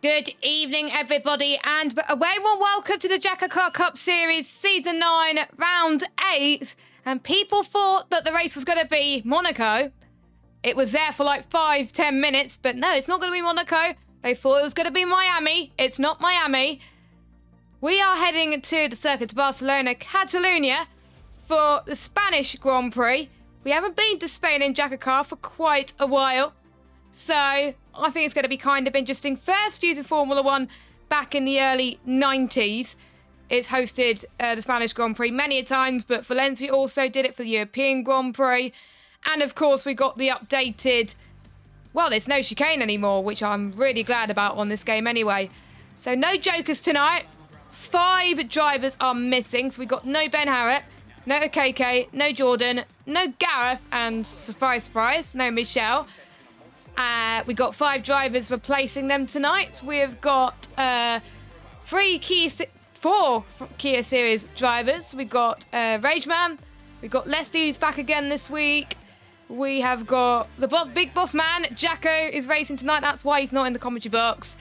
Good evening, everybody, and a very warm welcome to the JACKOCAR Cup Series Season 9, Round 8. And people thought that the race was going to be Monaco. It was there for like 5-10 minutes, but no, it's not going to be Monaco. They thought it was going to be Miami. It's not Miami. We are heading to the circuit to Barcelona, Catalonia, for the Spanish Grand Prix. We haven't been to Spain in JACKOCAR for quite a while. So, I think it's going to be kind of interesting. First using Formula 1 back in the early 90s. It's hosted the Spanish Grand Prix many a times, but Valencia also did it for the European Grand Prix. And of course, we got the updated... Well, there's no chicane anymore, which I'm really glad about on this game anyway. So, no jokers tonight. 5 drivers are missing. So, we got no Ben Harrett, no KK, no Jordan, no Gareth, and surprise, surprise, no Michelle. We got 5 drivers replacing them tonight. We have got 4 Kia Series drivers. We've got Rageman. We've got Leslie, who's back again this week. We have got the big boss man, Jacko, is racing tonight. That's why he's not in the commentary box.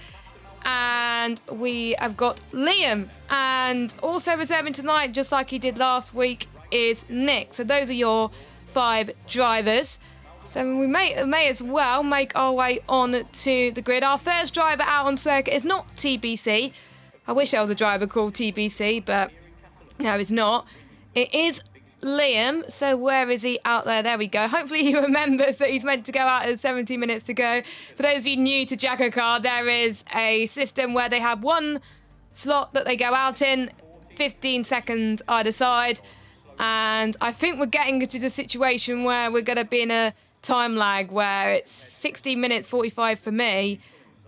And we have got Liam. And also reserving tonight, just like he did last week, is Nick. So those are your 5 drivers. So we may as well make our way on to the grid. Our first driver out on circuit is not TBC. I wish there was a driver called TBC, but no, it's not. It is Liam. So where is he? Out there. There we go. Hopefully he remembers that he's meant to go out at 17 minutes to go. For those of you new to JACKOCAR, there is a system where they have one slot that they go out in, 15 seconds either side. And I think we're getting into the situation where we're going to be in a time lag where it's 16 minutes 45 for me,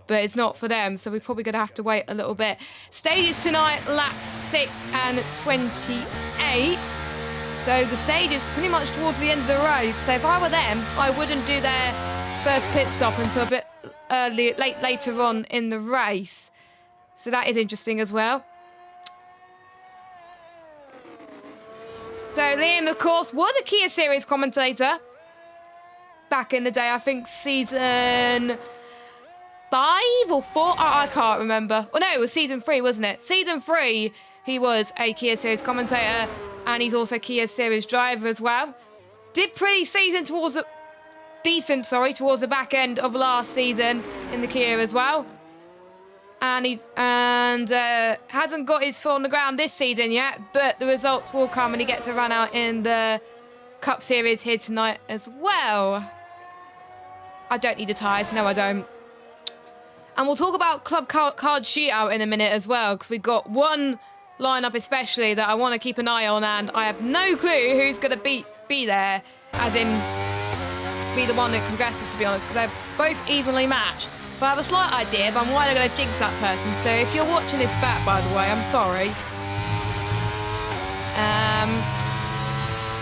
but it's not for them, so we're probably going to have to wait a little bit. Stages tonight, laps 6 and 28. So the stage is pretty much towards the end of the race. So if I were them, I wouldn't do their first pit stop until a bit later on in the race. So that is interesting as well. So Liam, of course, was a Kia Series commentator back in the day. I think season 5 or 4. I can't remember. Well, no, it was season 3, wasn't it? Season 3, he was a Kia Series commentator, and he's also a Kia Series driver as well. Did pretty decent towards the back end of last season in the Kia as well. And hasn't got his foot on the ground this season yet, but the results will come and he gets a run out in the Cup Series here tonight as well. I don't need the tyres. No, I don't. And we'll talk about Club Card Shootout in a minute as well, because we've got one lineup especially that I want to keep an eye on, and I have no clue who's going to be there, as in be the one that progresses, to be honest, because they're both evenly matched. But I have a slight idea, but I'm not going to jinx that person. So if you're watching this back, by the way, I'm sorry.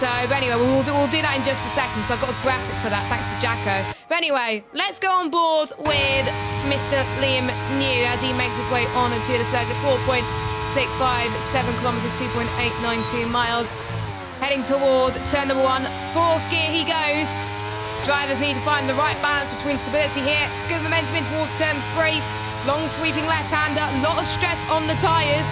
So, but anyway, we'll do that in just a second, so I've got a graphic for that, thanks to Jacko. But anyway, let's go on board with Mr. Liam New as he makes his way on to the circuit. 4.657 kilometres, 2.892 miles. Heading towards turn number 1. 4th gear he goes. Drivers need to find the right balance between stability here. Good momentum in towards turn 3. Long sweeping left-hander, a lot of stress on the tyres.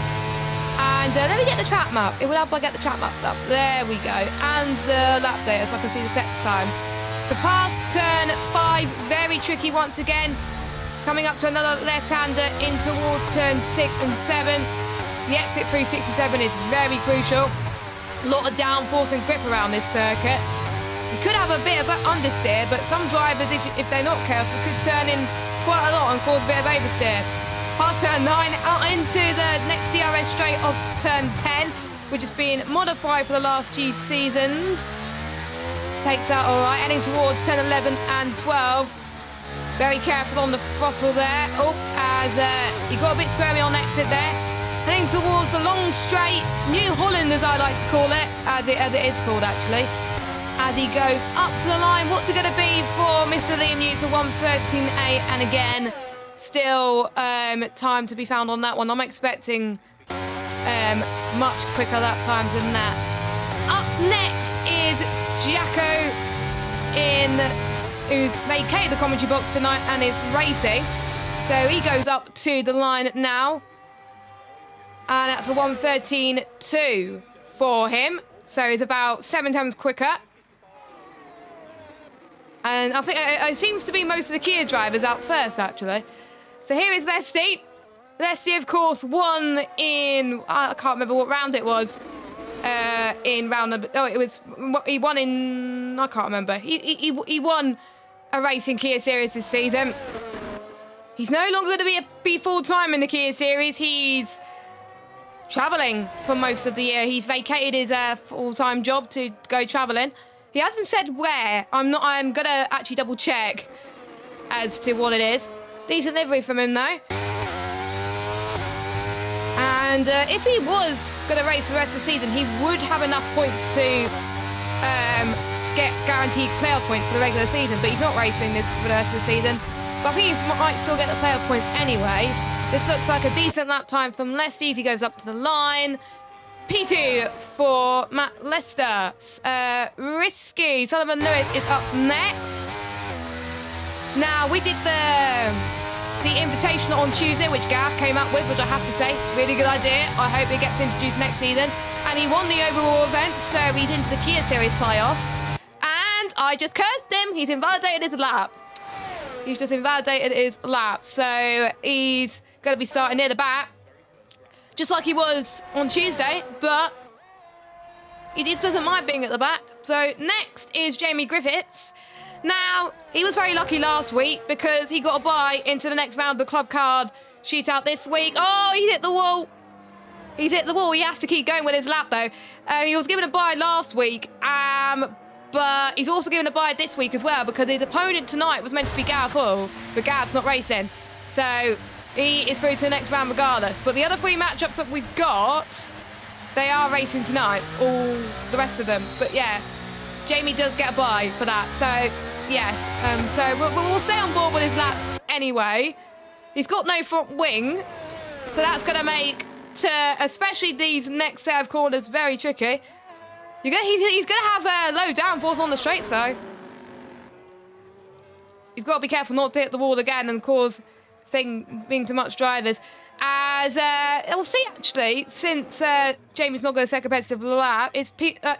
And let me get the track map. It will help I get the track map up. There we go. And the lap data so I can see the set time. So past turn 5, very tricky once again. Coming up to another left-hander in towards turn 6 and 7. The exit through 6 and 7 is very crucial. A lot of downforce and grip around this circuit. You could have a bit of an understeer, but some drivers, if they're not careful, could turn in quite a lot and cause a bit of oversteer. Past turn 9, out into the next DRS straight of turn 10, which has been modified for the last few seasons. Takes out all right, heading towards turn 11 and 12. Very careful on the throttle there. Oh, as he got a bit squirmy on exit there. Heading towards the long straight, New Holland as I like to call it, as it is called actually. As he goes up to the line, what's it going to be for Mr. Liam New to 1:13.8, and again, still time to be found on that one. I'm expecting much quicker lap times than that. Up next is Jacko, who's vacated the commentary box tonight and is racing. So he goes up to the line now. And that's a 1:13.2 for him. So he's about 7 times quicker. And I think it seems to be most of the Kia drivers out first, actually. So here is Lesty. Lesty, of course, won in... I can't remember what round it was. In round number... Oh, it was... He won in... I can't remember. He won a race in Kia Series this season. He's no longer going to be full-time in the Kia Series. He's travelling for most of the year. He's vacated his full-time job to go travelling. He hasn't said where. I'm going to actually double-check as to what it is. Decent livery from him, though. And if he was going to race for the rest of the season, he would have enough points to get guaranteed playoff points for the regular season, but he's not racing this for the rest of the season. But I think he might still get the playoff points anyway. This looks like a decent lap time from Lesty. He goes up to the line. P2 for Matt Lester. Risky. Sullivan Lewis is up next. Now, we did the invitation on Tuesday, which Gav came up with, which I have to say, really good idea. I hope it gets introduced next season. And he won the overall event, so he's into the Kia Series playoffs. And I just cursed him. He's invalidated his lap. He's just invalidated his lap. So he's going to be starting near the back, just like he was on Tuesday, but he just doesn't mind being at the back. So next is Jamie Griffiths. Now, he was very lucky last week because he got a bye into the next round of the club card shootout this week. Oh, he hit the wall. He's hit the wall. He has to keep going with his lap, though. He was given a bye last week, but he's also given a bye this week as well because his opponent tonight was meant to be Gav Hull, but Gav's not racing. So he is through to the next round regardless. But the other 3 matchups that we've got, they are racing tonight, all the rest of them. But yeah, Jamie does get a bye for that. So yes, so we'll stay on board with his lap anyway. He's got no front wing, so that's going to make, especially these next set of corners, very tricky. He's going to have low downforce on the straights, though. He's got to be careful not to hit the wall again and cause being too much drivers. As we'll see, actually, since Jamie's not going to set competitive lap, is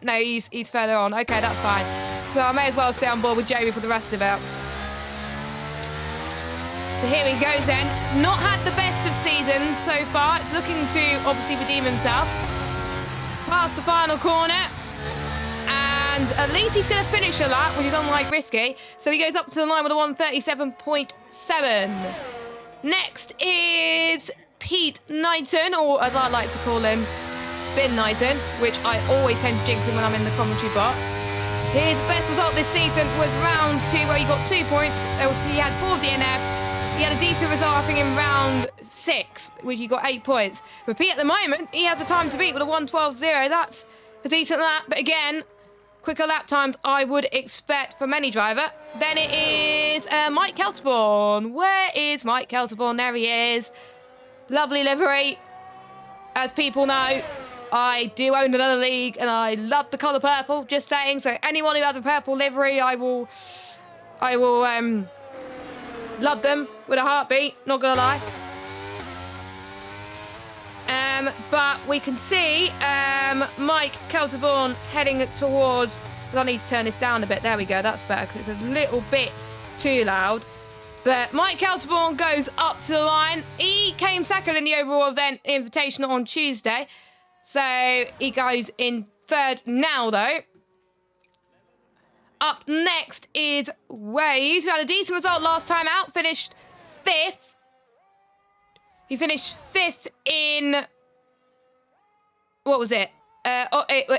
no, he's further on. Okay, that's fine. So I may as well stay on board with Jamie for the rest of it. So here he goes then. Not had the best of seasons so far. It's looking to obviously redeem himself. Past the final corner. And at least he's going to finish a lap, which is unlike Risky. So he goes up to the line with a 1:37.7. Next is Pete Knighton, or as I like to call him, Spin Knighton, which I always tend to jinx him when I'm in the commentary box. His best result this season was round 2, where he got 2 points. He had 4 DNFs. He had a decent result, I think, in round 6, which he got 8 points. But Pete, at the moment, he has a time to beat with a 1:12.0. That's a decent lap. But again, quicker lap times I would expect from any driver. Then it is Mike Kelterborn. Where is Mike Kelterborn? There he is. Lovely livery. As people know, I do own another league and I love the colour purple, just saying. So anyone who has a purple livery, I will love them with a heartbeat, not gonna lie. But we can see Mike Kelterborn heading towards... I need to turn this down a bit. There we go, that's better because it's a little bit too loud. But Mike Kelterborn goes up to the line. He came second in the overall event invitation on Tuesday. So he goes in third now, though. Up next is Waves, who had a decent result last time out. Finished 5th. He finished 5th in... What was it?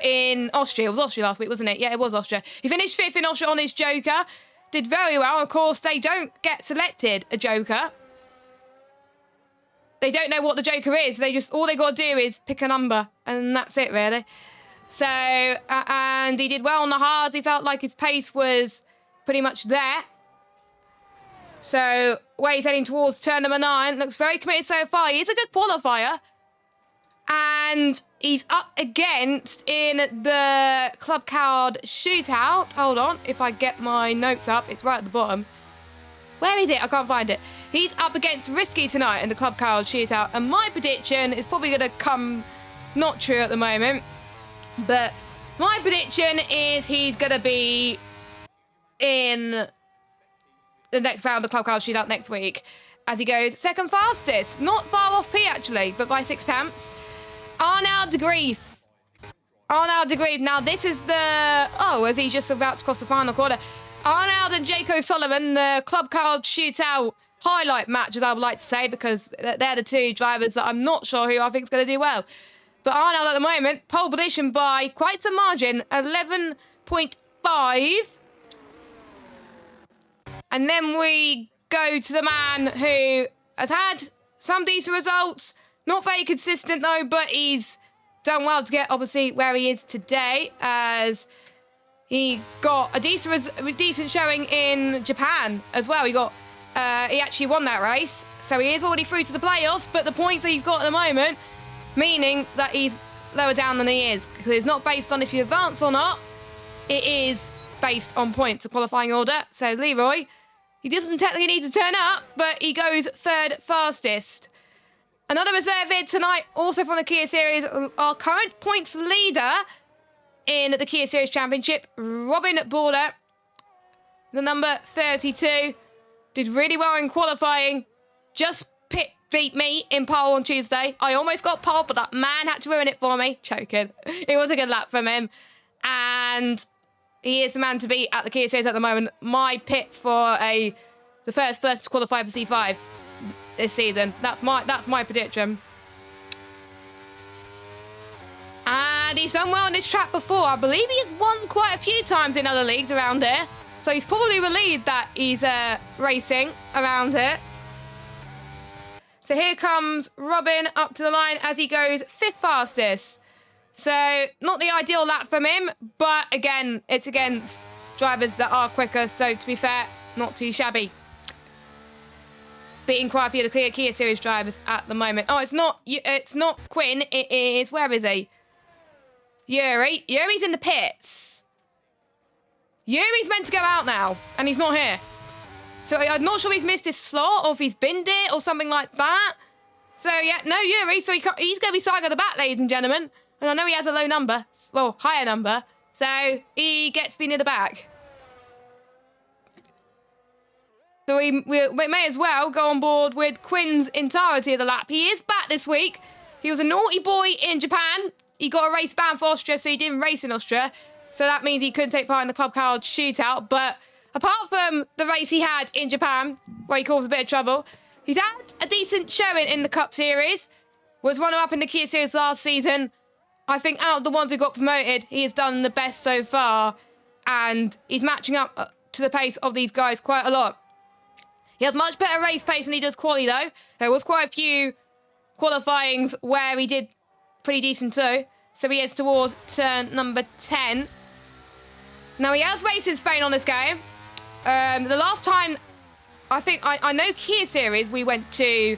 In Austria. It was Austria last week, wasn't it? Yeah, it was Austria. He finished 5th in Austria on his Joker. Did very well. Of course, they don't get selected a Joker. They don't know what the Joker is. All they got to do is pick a number, and that's it, really. So, and he did well on the hards. He felt like his pace was pretty much there. So, where he's heading towards turn number 9. Looks very committed so far. He is a good qualifier. And he's up against in the club card shootout. Hold on, if I get my notes up, it's right at the bottom. Where is it? I can't find it. He's up against Risky tonight in the Club Car Shootout. And my prediction is probably going to come not true at the moment. But my prediction is he's going to be in the next round of the Club Car Shootout next week. As he goes second fastest. Not far off P, actually, but by 6 tenths. Arnaud de Grief. Arnaud de Grief. Now, this is the... Oh, is he just about to cross the final quarter? Arnaud and Jake O'Sullivan, the Club Car Shootout highlight match, as I would like to say, because they're the two drivers that I'm not sure who I think is going to do well. But Arnaud, at the moment, pole position by quite some margin, 11.5. And then we go to the man who has had some decent results. Not very consistent, though, but he's done well to get, obviously, where he is today, as he got a decent showing in Japan as well. He actually won that race, so he is already through to the playoffs, but the points that he's got at the moment, meaning that he's lower down than he is, because it's not based on if you advance or not. It is based on points, the qualifying order. So Leroy, he doesn't technically need to turn up, but he goes third fastest. Another reserve here tonight, also from the Kia Series, our current points leader in the Kia Series Championship, Robin Border, the number 32, did really well in qualifying, just beat me in pole on Tuesday. I almost got pole, but that man had to ruin it for me. Choking. It was a good lap from him. And he is the man to beat at the Kia Series at the moment. My pick for the first person to qualify for C5 this season. That's my prediction. And he's done well on this track before. I believe he has won quite a few times in other leagues around here. So he's probably relieved that he's racing around here. So here comes Robin up to the line as he goes 5th fastest. So not the ideal lap from him, but again, it's against drivers that are quicker. So to be fair, not too shabby. Beating quite a few of the Kia Series drivers at the moment. Oh, it's not Quinn. It is, where is he? Yuri. Yuri's in the pits. Yuri's meant to go out now, and he's not here. So I'm not sure if he's missed his slot or if he's binned it or something like that. So yeah, no Yuri. So he's going to be starting at the back, ladies and gentlemen. And I know he has a low number, well, higher number. So he gets to be near the back. So we may as well go on board with Quinn's entirety of the lap. He is back this week. He was a naughty boy in Japan. He got a race ban for Austria, so he didn't race in Austria. So that means he couldn't take part in the Club Car Shootout. But apart from the race he had in Japan, where he caused a bit of trouble, he's had a decent showing in the Cup Series. Was runner-up in the Kia Series last season. I think out of the ones who got promoted, he has done the best so far. And he's matching up to the pace of these guys quite a lot. He has much better race pace than he does quali, though. There was quite a few qualifyings where he did pretty decent too. So he heads towards turn number 10. Now, he has raced in Spain on this game. The last time, I know Kia Series, we went to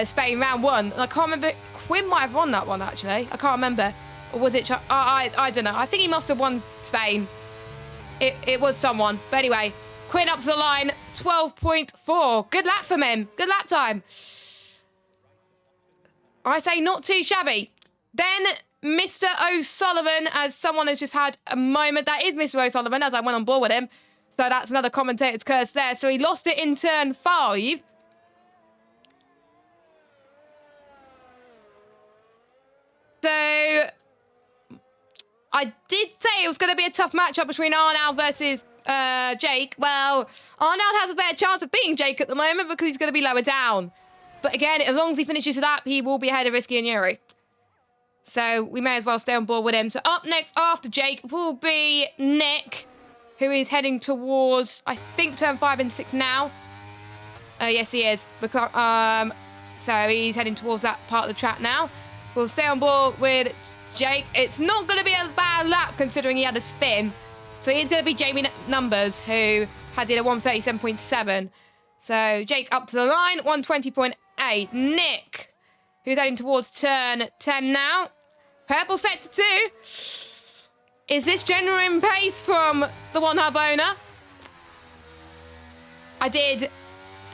Spain round 1. And I can't remember. Quinn might have won that one, actually. I can't remember. Or was it... I don't know. I think he must have won Spain. It was someone. But anyway, Quinn up to the line, 12.4. Good lap from him. Good lap time. I say not too shabby. Then Mr. O'Sullivan, as someone has just had a moment. That is Mr. O'Sullivan, as I went on board with him. So that's another commentator's curse there. So he lost it in turn 5. So I did say it was going to be a tough matchup between Arnaud versus Jake. Well, Arnaud has a better chance of beating Jake at the moment because he's going to be lower down. But again, as long as he finishes it up, he will be ahead of Risky and Yuri. So we may as well stay on board with him. So up next after Jake will be Nick, who is heading towards, I think, turn 5 and 6 now. Yes, he is. Because, so he's heading towards that part of the track now. We'll stay on board with Jake. It's not going to be a bad lap considering he had a spin. So he's going to be Jamie Numbers, who had it at 137.7. So Jake up to the line, 120.8. Nick, who's heading towards turn 10 now. Purple sector 2. Is this genuine pace from the One Hub owner? I did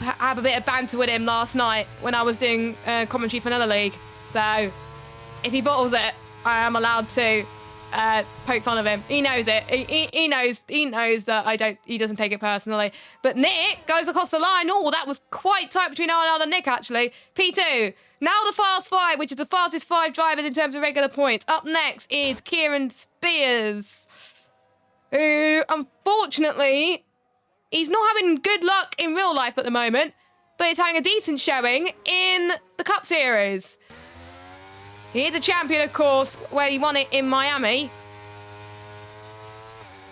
have a bit of banter with him last night when I was doing commentary for another league. So if he bottles it, I am allowed to poke fun of him. He knows it. He knows that he doesn't take it personally. But Nick goes across the line. Oh, that was quite tight between Arnold and Nick, actually. P2. Now the fast five, which is the fastest 5 drivers in terms of regular points. Up next is Kieran Spears, who, unfortunately, he's not having good luck in real life at the moment, but he's having a decent showing in the Cup Series. He is a champion, of course, where he won it in Miami.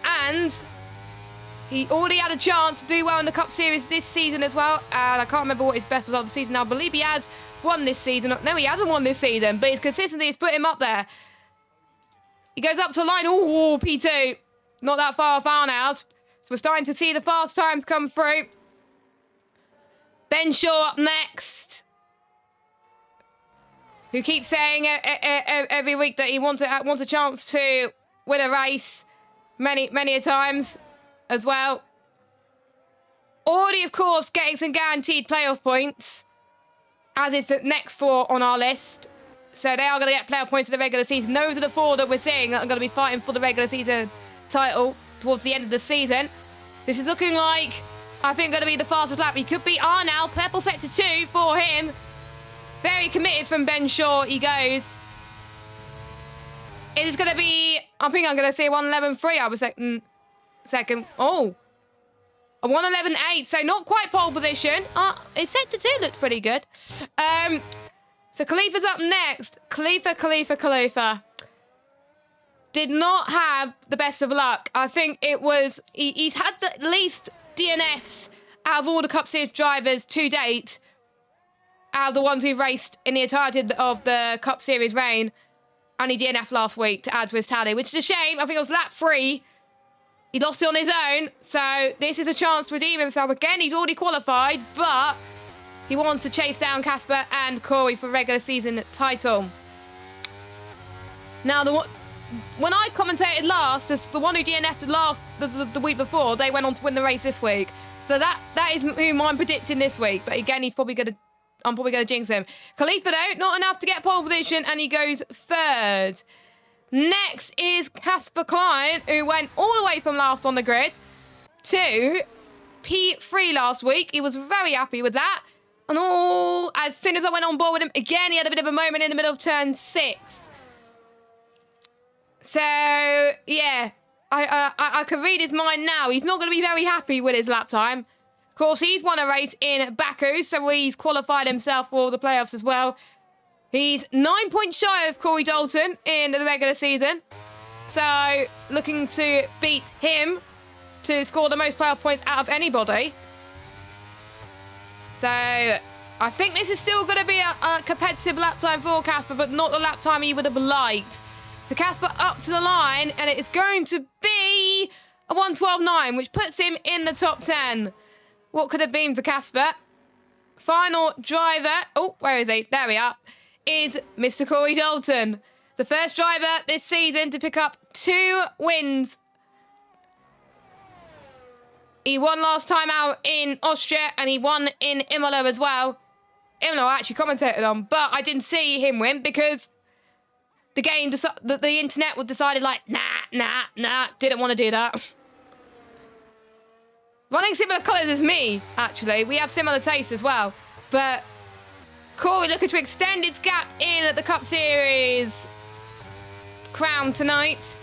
And he already had a chance to do well in the Cup Series this season as well. And I can't remember what his best result of the season. Now, I believe he has won this season. No, he hasn't won this season, but his consistency has put him up there. He goes up to the line. Oh, P2. Not that far now. So we're starting to see the fast times come through. Ben Shaw up next, who keeps saying every week that he wants a chance to win a race many a times as well. Already, of course, getting some guaranteed playoff points, as is the next 4 on our list. So they are going to get playoff points in the regular season. Those are the 4 that we're seeing that are going to be fighting for the regular season title towards the end of the season. This is looking like, I think, going to be the fastest lap. He could beat Arnold. Purple sector 2 for him. Very committed from Ben Shaw, he goes. It is going to be, I think I'm going to say 1:11.3. I was second. Oh, a 1:11.8. So not quite pole position. His sector 2 looked pretty good. So Khalifa's up next. Khalifa. Did not have the best of luck. I think it was, he's had the least DNFs out of all the Cup Series drivers to date, out of the ones we've raced in the entirety of the Cup Series reign. And he DNF'd last week to add to his tally, which is a shame. I think it was lap 3. He lost it on his own. So this is a chance to redeem himself. Again, he's already qualified, but he wants to chase down Casper and Corey for regular season title. Now, when I commentated last, the one who DNF'd last the week before, they went on to win the race this week. So that is whom I'm predicting this week. But again, I'm probably going to jinx him. Khalifa, though, not enough to get pole position, and he goes 3rd. Next is Casper Klein, who went all the way from last on the grid to P3 last week. He was very happy with that. And as soon as I went on board with him, again, he had a bit of a moment in the middle of turn 6. So, yeah, I can read his mind now. He's not going to be very happy with his lap time. Of course, he's won a race in Baku, so he's qualified himself for the playoffs as well. He's 9 points shy of Corey Dalton in the regular season. So, looking to beat him to score the most playoff points out of anybody. So, I think this is still going to be a competitive lap time for Casper, but not the lap time he would have liked. So Casper up to the line, and it is going to be a 1:12.9, which puts him in the top 10. What could have been for Casper? Final driver, oh, where is he? There we are, is Mr. Corey Dalton. The first driver this season to pick up 2 wins. He won last time out in Austria, and he won in Imola as well. Imola I actually commentated on, but I didn't see him win because the game, the internet was decided like, nah, didn't want to do that. Running similar colours as me, actually. We have similar tastes as well. But Corey looking to extend its gap in at the Cup Series crown tonight.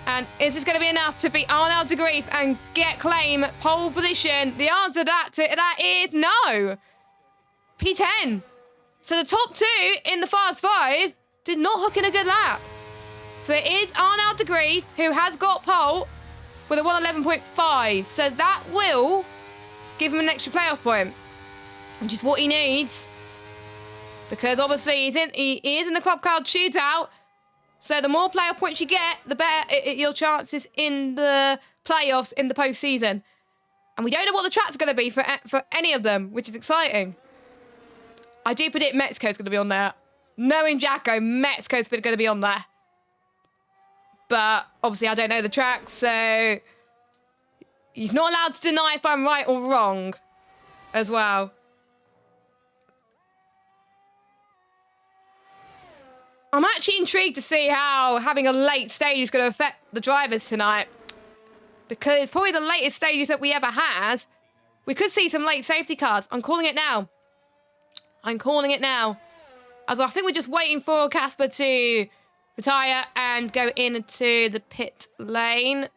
And is this going to be enough to beat Arnold de Grief and claim pole position? The answer to that is no. P10. So the top 2 in the Fast 5 did not hook in a good lap. So it is Arnold de Grief who has got pole with a 1:11.5. So that will give him an extra playoff point, which is what he needs. Because obviously he is in the Club Card shootout. So the more playoff points you get, the better your chances in the playoffs in the postseason. And we don't know what the track's going to be for any of them, which is exciting. I do predict Mexico's going to be on there. Knowing Jacko, Mexico's going to be on there. But obviously I don't know the track, so he's not allowed to deny if I'm right or wrong. as well. I'm actually intrigued to see how having a late stage is going to affect the drivers tonight. Because it's probably the latest stages that we ever had. We could see some late safety cars. I'm calling it now. I'm calling it now. As I think we're just waiting for Casper to retire and go into the pit lane.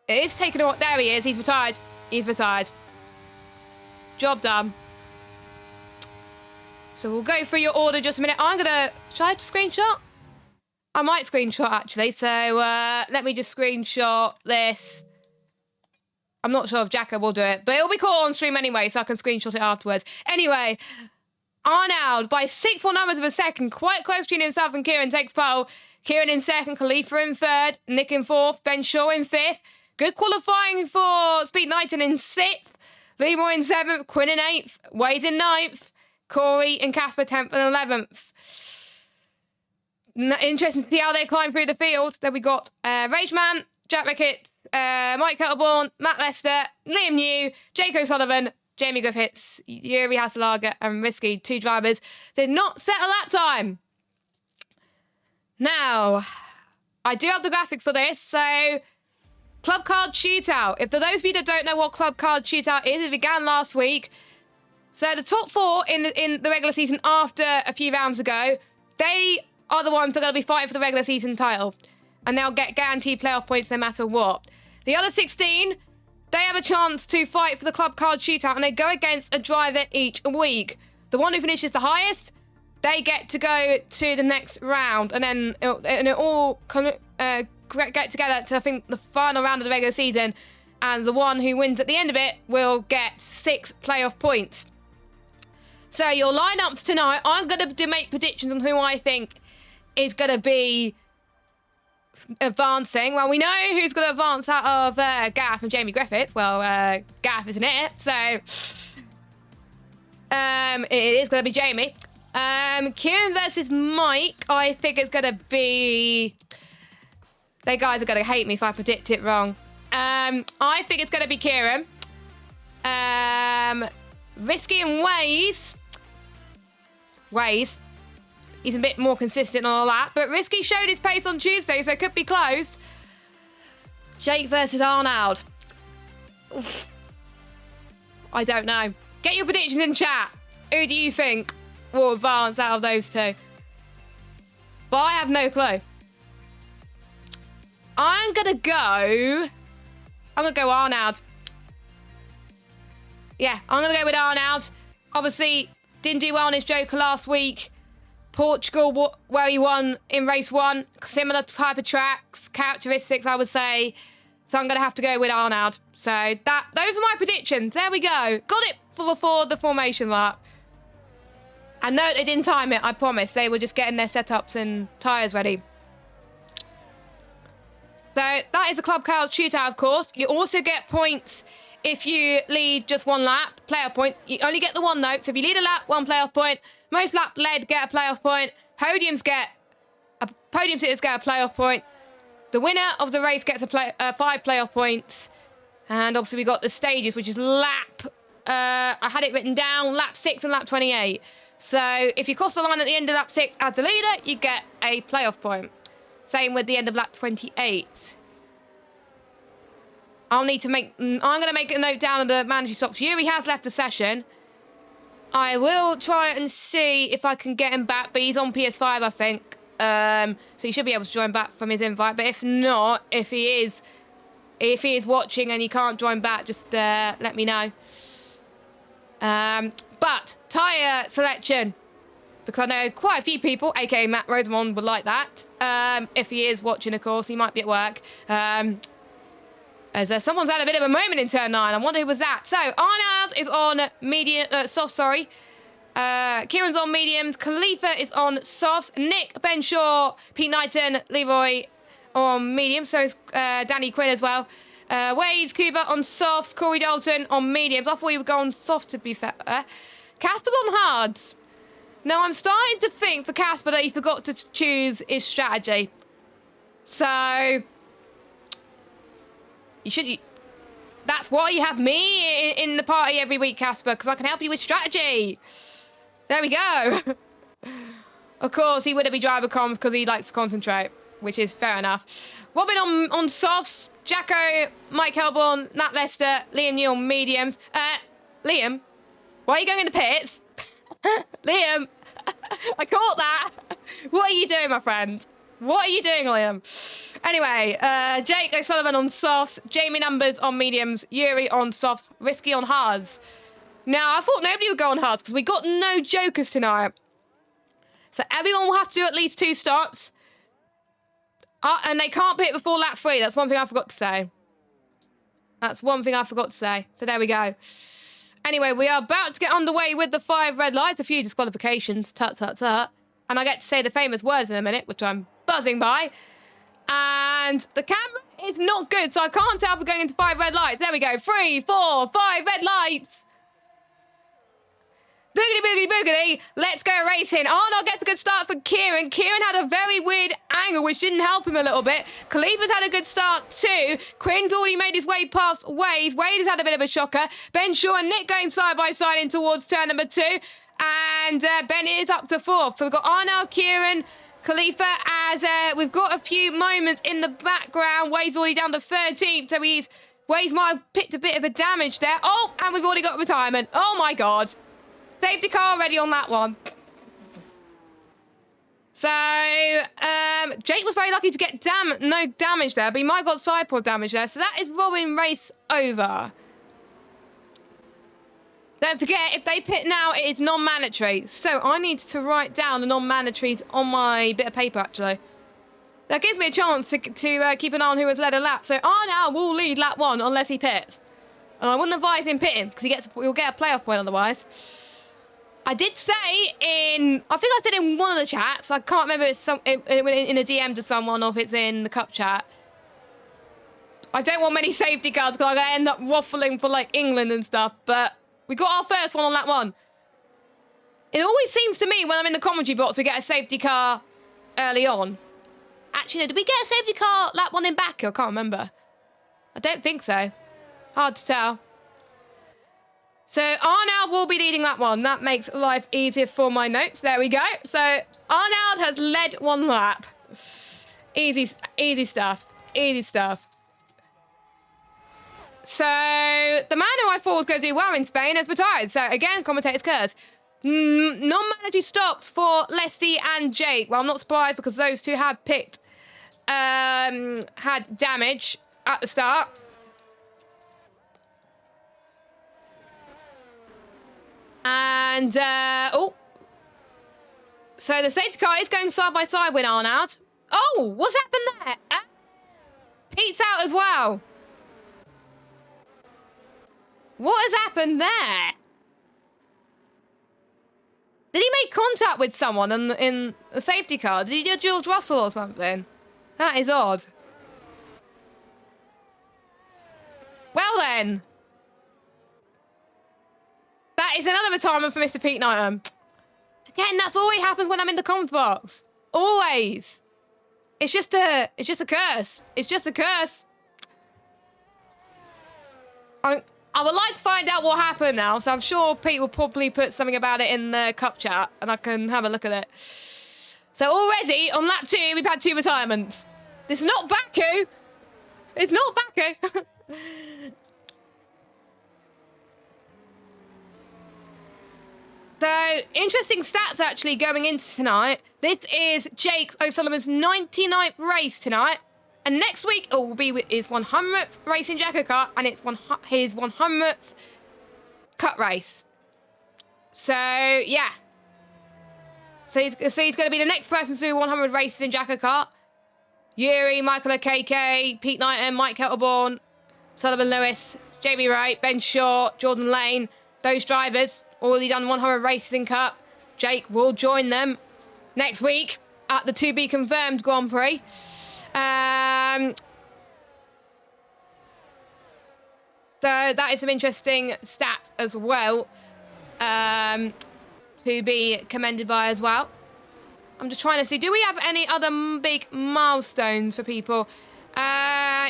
It is taking a while. There he is. He's retired. He's retired. Job done. So we'll go through your order just a minute. I'm going to... Should I just screenshot? I might screenshot, actually. So let me just screenshot this. I'm not sure if Jacko will do it, but it'll be cool on stream anyway, so I can screenshot it afterwards. Anyway, Arnaud by 6 numbers of a second, quite close between himself and Kieran takes pole. Kieran in second, Khalifa in third, Nick in fourth, Ben Shaw in fifth. Good qualifying for Speed Knighton in sixth, Leroy in seventh, Quinn in eighth, Wade in ninth, Corey and Casper 10th and 11th. Interesting to see how they climb through the field. Then we got Rageman, Jack Ricketts, Mike Kettleborn, Matt Lester, Liam New, Jake O'Sullivan, Jamie Griffiths, Yuri Hasselager, and Risky. 2 drivers did not set a lap time. Now, I do have the graphics for this. So, Club Card Shootout. If for those of you that don't know what Club Card Shootout is, it began last week. So the top 4 in the regular season after a few rounds ago, they are the ones that are going to be fighting for the regular season title. And they'll get guaranteed playoff points no matter what. The other 16, they have a chance to fight for the Club Card Shootout, and they go against a driver each week. The one who finishes the highest, they get to go to the next round. And then it all get together to, I think, the final round of the regular season. And the one who wins at the end of it will get 6 playoff points. So your lineups tonight, I'm going to make predictions on who I think is going to be advancing. Well, we know who's going to advance out of Gaff and Jamie Griffiths. Well, Gaff isn't it, so it is going to be Jamie. Kieran versus Mike, I think it's going to be... They guys are going to hate me if I predict it wrong. I think it's going to be Kieran. Risky and Waze. He's a bit more consistent on all that. But Risky showed his pace on Tuesday, so it could be close. Jake versus Arnaud. Oof. I don't know. Get your predictions in chat. Who do you think will advance out of those 2? But I have no clue. I'm going to go Arnaud. Yeah, I'm going to go with Arnaud. Obviously, didn't do well on his Joker last week. Portugal, where he won in race 1. Similar type of tracks, characteristics, I would say. So I'm going to have to go with Arnaud. So those are my predictions. There we go. Got it for the formation lap. And no, they didn't time it, I promise. They were just getting their setups and tyres ready. So that is a Club Card Shootout, of course. You also get points if you lead just 1 lap, playoff point. You only get the 1 though. So if you lead a lap, 1 playoff point. Most lap led get a playoff point. Podium sitters get a playoff point. The winner of the race gets 5 playoff points. And obviously we got the stages, which is lap... I had it written down, lap 6 and lap 28. So if you cross the line at the end of lap 6 as the leader, you get a playoff point. Same with the end of lap 28. I'm going to make a note down of the mandatory stops. Yuri has left the session. I will try and see if I can get him back, but he's on PS5, I think. So he should be able to join back from his invite. But if not, if he is watching and he can't join back, just let me know. But tyre selection, because I know quite a few people, aka Matt Rosamond, would like that. If he is watching, of course, he might be at work. As someone's had a bit of a moment in turn 9. I wonder who was that. So Arnaud is on soft. Kieran's on mediums. Khalifa is on softs. Nick, Ben Shaw, Pete Knighton, Leroy on mediums. So is Danny Quinn as well. Wade, Cuba on softs. Corey Dalton on mediums. I thought he would go on soft, to be fair. Casper's on hards. Now, I'm starting to think for Casper that he forgot to choose his strategy. So, That's why you have me in the party every week, Casper, because I can help you with strategy. There we go. Of course, he wouldn't be driver comms because he likes to concentrate, which is fair enough. Robin on softs, Jacko, Mike Helborn, Nat Lester, Liam New on mediums. Liam, why are you going in the pits? Liam, I caught that. What are you doing, my friend? What are you doing, Liam? Anyway, Jake O'Sullivan on softs, Jamie Numbers on mediums, Yuri on softs, Risky on hards. Now, I thought nobody would go on hards because we got no jokers tonight. So everyone will have to do at least 2 stops. And they can't pit before lap 3. That's one thing I forgot to say. That's one thing I forgot to say. So there we go. Anyway, we are about to get underway with the 5 red lights. A few disqualifications. Tut, tut, tut. And I get to say the famous words in a minute, which I'm buzzing by. And the camera is not good, so I can't tell if we're going into 5 red lights. There we go. 3, 4, 5 red lights. Boogity, boogity, boogity. Let's go racing. Arnold gets a good start for Kieran. Kieran had a very weird angle, which didn't help him a little bit. Khalifa's had a good start too. Quinn's already made his way past Wade. Wade has had a bit of a shocker. Ben Shaw and Nick going side by side in towards turn number 2. And Ben is up to 4th. So we've got Arnold, Kieran, Khalifa, as we've got a few moments in the background. Wade's already down to 13th. So Wade might have picked a bit of a damage there. Oh, and we've already got retirement. Oh my God. Safety car ready on that one. So, Jake was very lucky to get no damage there, but he might have got side pod damage there. So that is Robin race over. Don't forget, if they pit now, it is non-mandatory. So I need to write down the non-mandatories on my bit of paper, actually. That gives me a chance to keep an eye on who has led a lap. So Arnold will lead lap 1 unless he pits. And I wouldn't advise him pitting because he'll get a playoff point otherwise. I did say I think I said in one of the chats, I can't remember if it's in a DM to someone or if it's in the cup chat. I don't want many safety cars because I'm going to end up waffling for like England and stuff, but we got our first one on lap 1. It always seems to me when I'm in the commentary box, we get a safety car early on. Actually, no, did we get a safety car lap 1 in Baku? I can't remember. I don't think so. Hard to tell. So Arnold will be leading that one. That makes life easier for my notes. There we go. So Arnold has led 1 lap. Easy stuff. Easy stuff. So the man who I thought was going to do well in Spain has retired. So again, commentator's curse. Non-mandatory stops for Leslie and Jake. Well, I'm not surprised because those two had damage at the start. And, so the safety car is going side by side with Arnold. Oh, what's happened there? Pete's out as well. What has happened there? Did he make contact with someone in the safety car? Did he do George Russell or something? That is odd. Well then. That is another retirement for Mr. Pete Knighton. Again, that's always happens when I'm in the comms box. Always. It's just a curse. It's just a curse. I would like to find out what happened now, so I'm sure Pete will probably put something about it in the cup chat, and I can have a look at it. So already, on lap 2, we've had 2 retirements. This is not Baku. It's not Baku. So, interesting stats actually going into tonight. This is Jake O'Sullivan's 99th race tonight. And next week it will be his 100th race in JACKOCAR and it's his 100th cut race. So, yeah. So he's going to be the next person to do 100 races in JACKOCAR. Yuri, Michael Okeke, Pete Knighton, Mike Kettleborn, Sullivan Lewis, Jamie Wright, Ben Shaw, Jordan Lane. Those drivers already done 100 races in Cup. Jake will join them next week at the to-be-confirmed Grand Prix. So that is some interesting stats as well to be commended by as well. I'm just trying to see, do we have any other big milestones for people?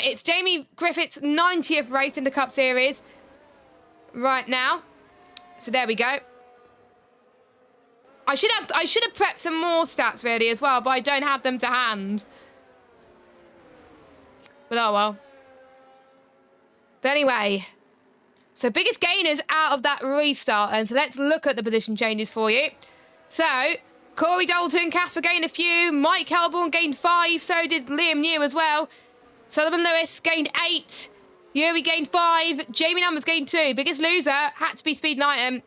It's Jamie Griffith's 90th race in the Cup Series right now. So there we go. I should have prepped some more stats really as well, but I don't have them to hand. But oh well. But anyway, so biggest gainers out of that restart, and so let's look at the position changes for you. So Corey Dalton, Casper gained a few. Mike Helborn gained 5. So did Liam New as well. Sullivan Lewis gained 8. Yuri gained 5. Jamie Numbers gained 2. Biggest loser had to be Speed Knighton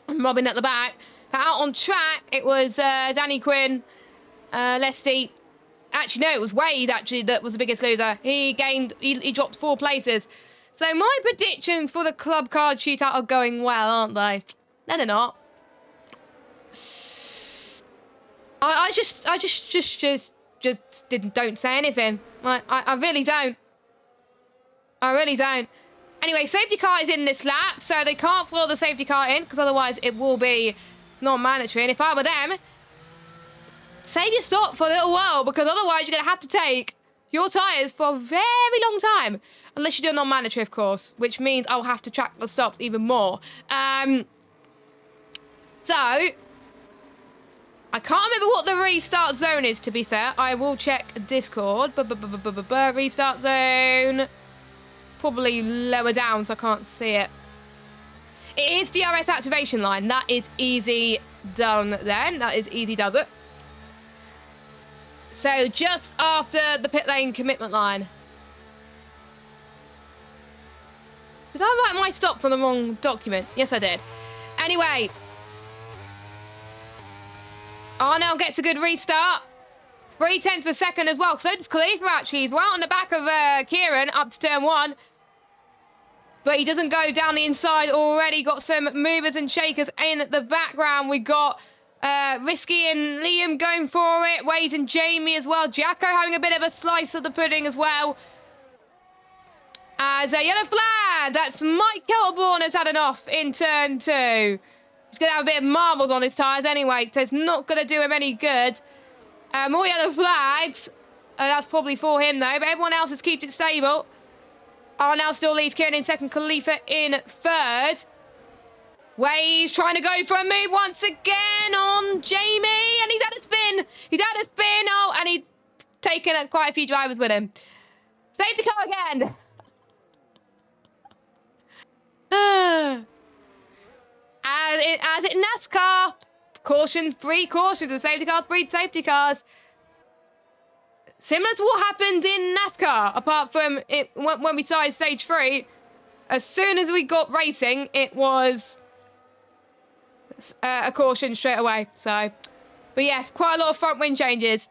and Robin at the back. But out on track, it was Danny Quinn, Lesty. Actually, no, it was Wade, actually, that was the biggest loser. He dropped 4 places. So my predictions for the club card shootout are going well, aren't they? No, they're not. I just don't say anything. I really don't. I really don't. Anyway, safety car is in this lap, so they can't throw the safety car in, because otherwise it will be non-mandatory. And if I were them, save your stop for a little while, because otherwise you're going to have to take your tyres for a very long time. Unless you do a non-mandatory, of course, which means I'll have to track the stops even more. So I can't remember what the restart zone is, to be fair. I will check Discord. Restart zone. Probably lower down, so I can't see it. It is DRS activation line. That is easy done then. That is easy does it. So just after the pit lane commitment line. Did I write my stops on the wrong document? Yes, I did. Anyway. Arnell gets a good restart. 3/10 per second as well. So does Khalifa, actually. He's right on the back of Kieran up to turn 1. But he doesn't go down the inside already. Got some movers and shakers in the background. We got Risky and Liam going for it. Wade and Jamie as well. Jacko having a bit of a slice of the pudding as well. As a yellow flag. That's Mike Kelborn has had enough in turn 2. He's going to have a bit of marbles on his tyres anyway, so it's not going to do him any good. More yellow flags. That's probably for him, though, but everyone else has kept it stable. Arnell still leads Kieran in second, Khalifa in 3rd. Wade's trying to go for a move once again on Jamie, and he's had a spin. He's had a spin. Oh, and he's taken quite a few drivers with him. Safety car again. As in NASCAR, cautions breed cautions, and safety cars breed safety cars. Similar to what happened in NASCAR, apart from it when we started stage 3, as soon as we got racing, it was a caution straight away. So, but yes, quite a lot of front wing changes.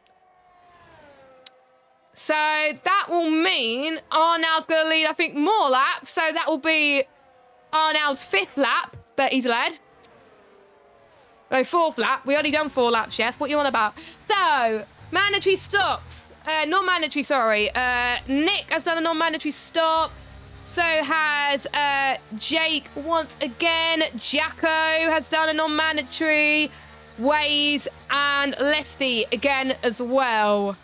So that will mean Arnell's going to lead, I think, more laps. So that will be Arnell's 5th lap that he's led. No, 4th lap. We already done 4 laps, yes. What you on about? So, mandatory stops. Non-mandatory, sorry. Nick has done a non-mandatory stop. So has Jake once again. Jacko has done a non-mandatory. Waze and Lesty again as well.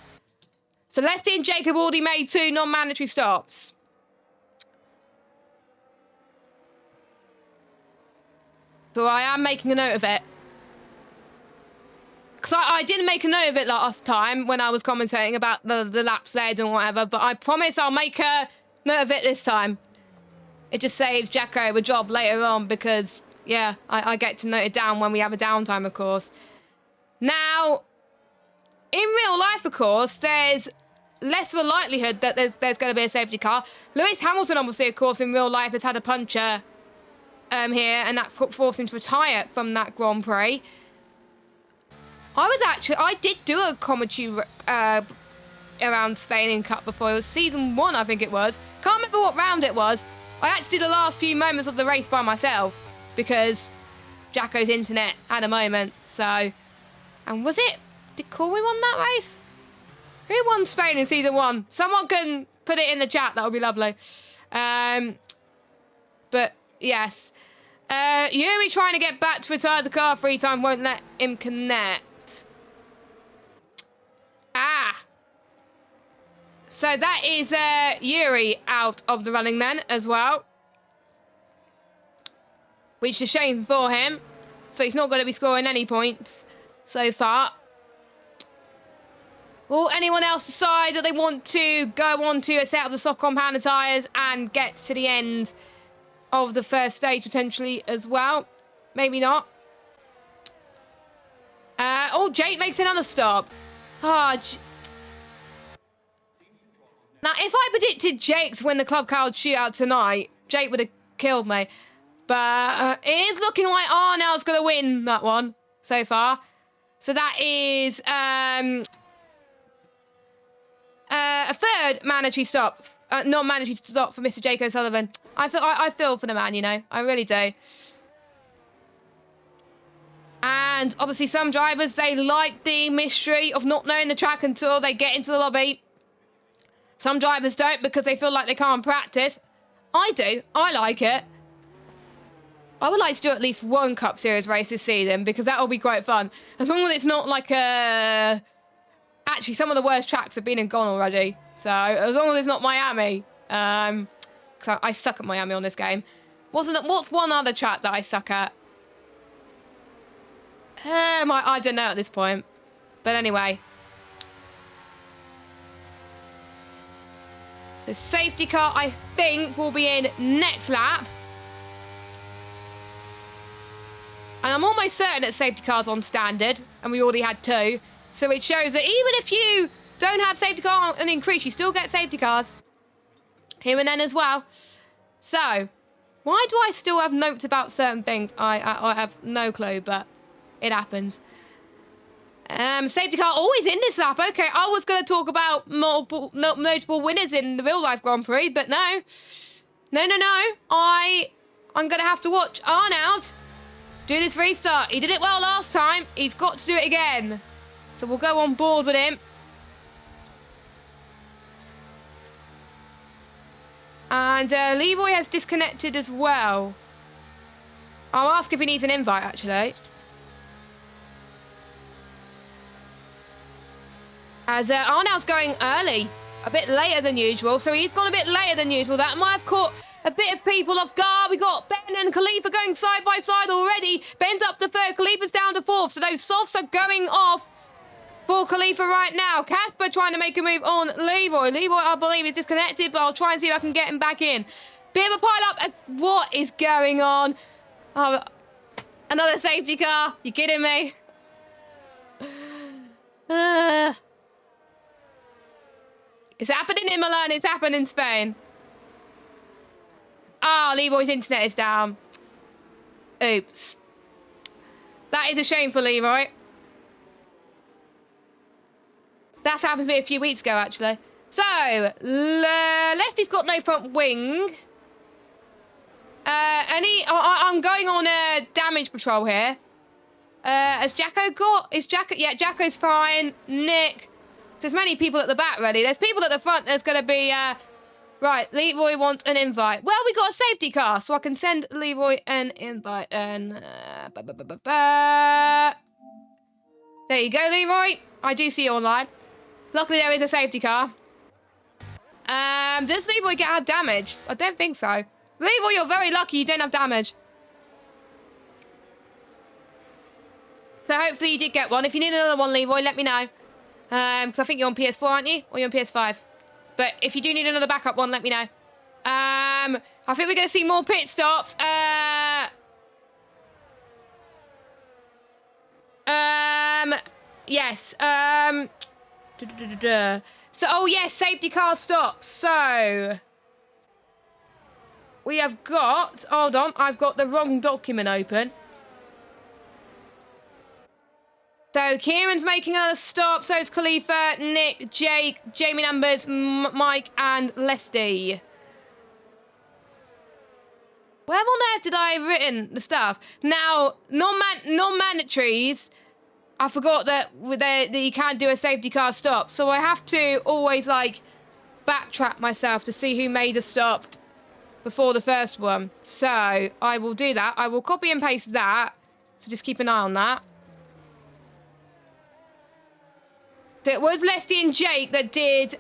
So Lesty and Jake have already made 2 non-mandatory stops. So I am making a note of it. Because I didn't make a note of it last time when I was commentating about the laps led and whatever, but I promise I'll make a note of it this time. It just saves Jacko a job later on because, yeah, I get to note it down when we have a downtime, of course. Now, in real life, of course, there's less of a likelihood that there's going to be a safety car. Lewis Hamilton, obviously, of course, in real life has had a puncture here, and that forced him to retire from that Grand Prix. I did do a commentary around Spain in Cup before. It was season 1, I think it was. Can't remember what round it was. I had to do the last few moments of the race by myself because Jacko's internet had a moment. So, and was it? Did Corey won that race? Who won Spain in season 1? Someone can put it in the chat. That would be lovely. But yes, Yuri trying to get back to retire the car 3 times won't let him connect. So that is Yuri out of the running then as well. Which is a shame for him. So he's not going to be scoring any points so far. Will anyone else decide that they want to go on to a set of the soft compounder tyres and get to the end of the first stage potentially as well? Maybe not. Oh, Jake makes another stop. Oh, now, if I predicted Jake to win the Club Card Shootout tonight, Jake would have killed me. But it is looking like Arnold's going to win that one so far. So that is a third mandatory stop. Not mandatory stop for Mr. Jake O'Sullivan. I feel for the man, you know. I really do. And obviously some drivers, they like the mystery of not knowing the track until they get into the lobby. Some drivers don't because they feel like they can't practice. I do. I like it. I would like to do at least one Cup Series race this season because that will be quite fun. As long as it's not like a... Actually, some of the worst tracks have been and gone already. So, as long as it's not Miami. Because I suck at Miami on this game. What's one other track that I suck at? I don't know at this point. But anyway. The safety car, I think, will be in next lap. And I'm almost certain that safety car's on standard. And we already had 2. So it shows that even if you don't have safety car on increase, you still get safety cars. Here and then as well. So, why do I still have notes about certain things? I have no clue, but it happens. Safety car always in this lap. Okay, I was going to talk about notable winners in the real life Grand Prix, but no. No. I'm going to have to watch Arnold do this restart. He did it well last time. He's got to do it again. So we'll go on board with him. And Leroy has disconnected as well. I'll ask if he needs an invite, actually. As Arnold's going early, a bit later than usual. So he's gone a bit later than usual. That might have caught a bit of people off guard. We got Ben and Khalifa going side by side already. Ben's up to third, Khalifa's down to fourth. So those softs are going off for Khalifa right now. Casper trying to make a move on Leroy. Leroy, I believe, is disconnected, but I'll try and see if I can get him back in. Bit of a pile up. What is going on? Oh, another safety car. You kidding me? It's happening in Milan. It's happening in Spain. Oh, Leroy's internet is down. Oops. That is a shame for Leroy. That's happened to me a few weeks ago, actually. So, Leslie's got no front wing. I'm going on a damage patrol here. Has Jacko got? Yeah, Jacko's fine. Nick. So there's many people at the back, really. There's people at the front. There's going to be, right, Leroy wants an invite. Well, we got a safety car, so I can send Leroy an invite. And, there you go, Leroy. I do see you online. Luckily, there is a safety car. Does Leroy have damage? I don't think so. Leroy, you're very lucky you don't have damage. So hopefully you did get one. If you need another one, Leroy, let me know. Because I think you're on PS4, aren't you? Or you're on PS5? But if you do need another backup one, let me know. I think we're going to see more pit stops. Yes. So, oh yes, safety car stops. So, we have got... Hold on, I've got the wrong document open. So, Kieran's making another stop. So is Khalifa, Nick, Jake, Jamie Numbers, Mike, and Leslie. Where on earth did I have written the stuff? Now, non-mandatories, I forgot that you can't do a safety car stop. So I have to always, like, backtrack myself to see who made a stop before the first one. So I will do that. I will copy and paste that. So just keep an eye on that. So it was Leslie and Jake that did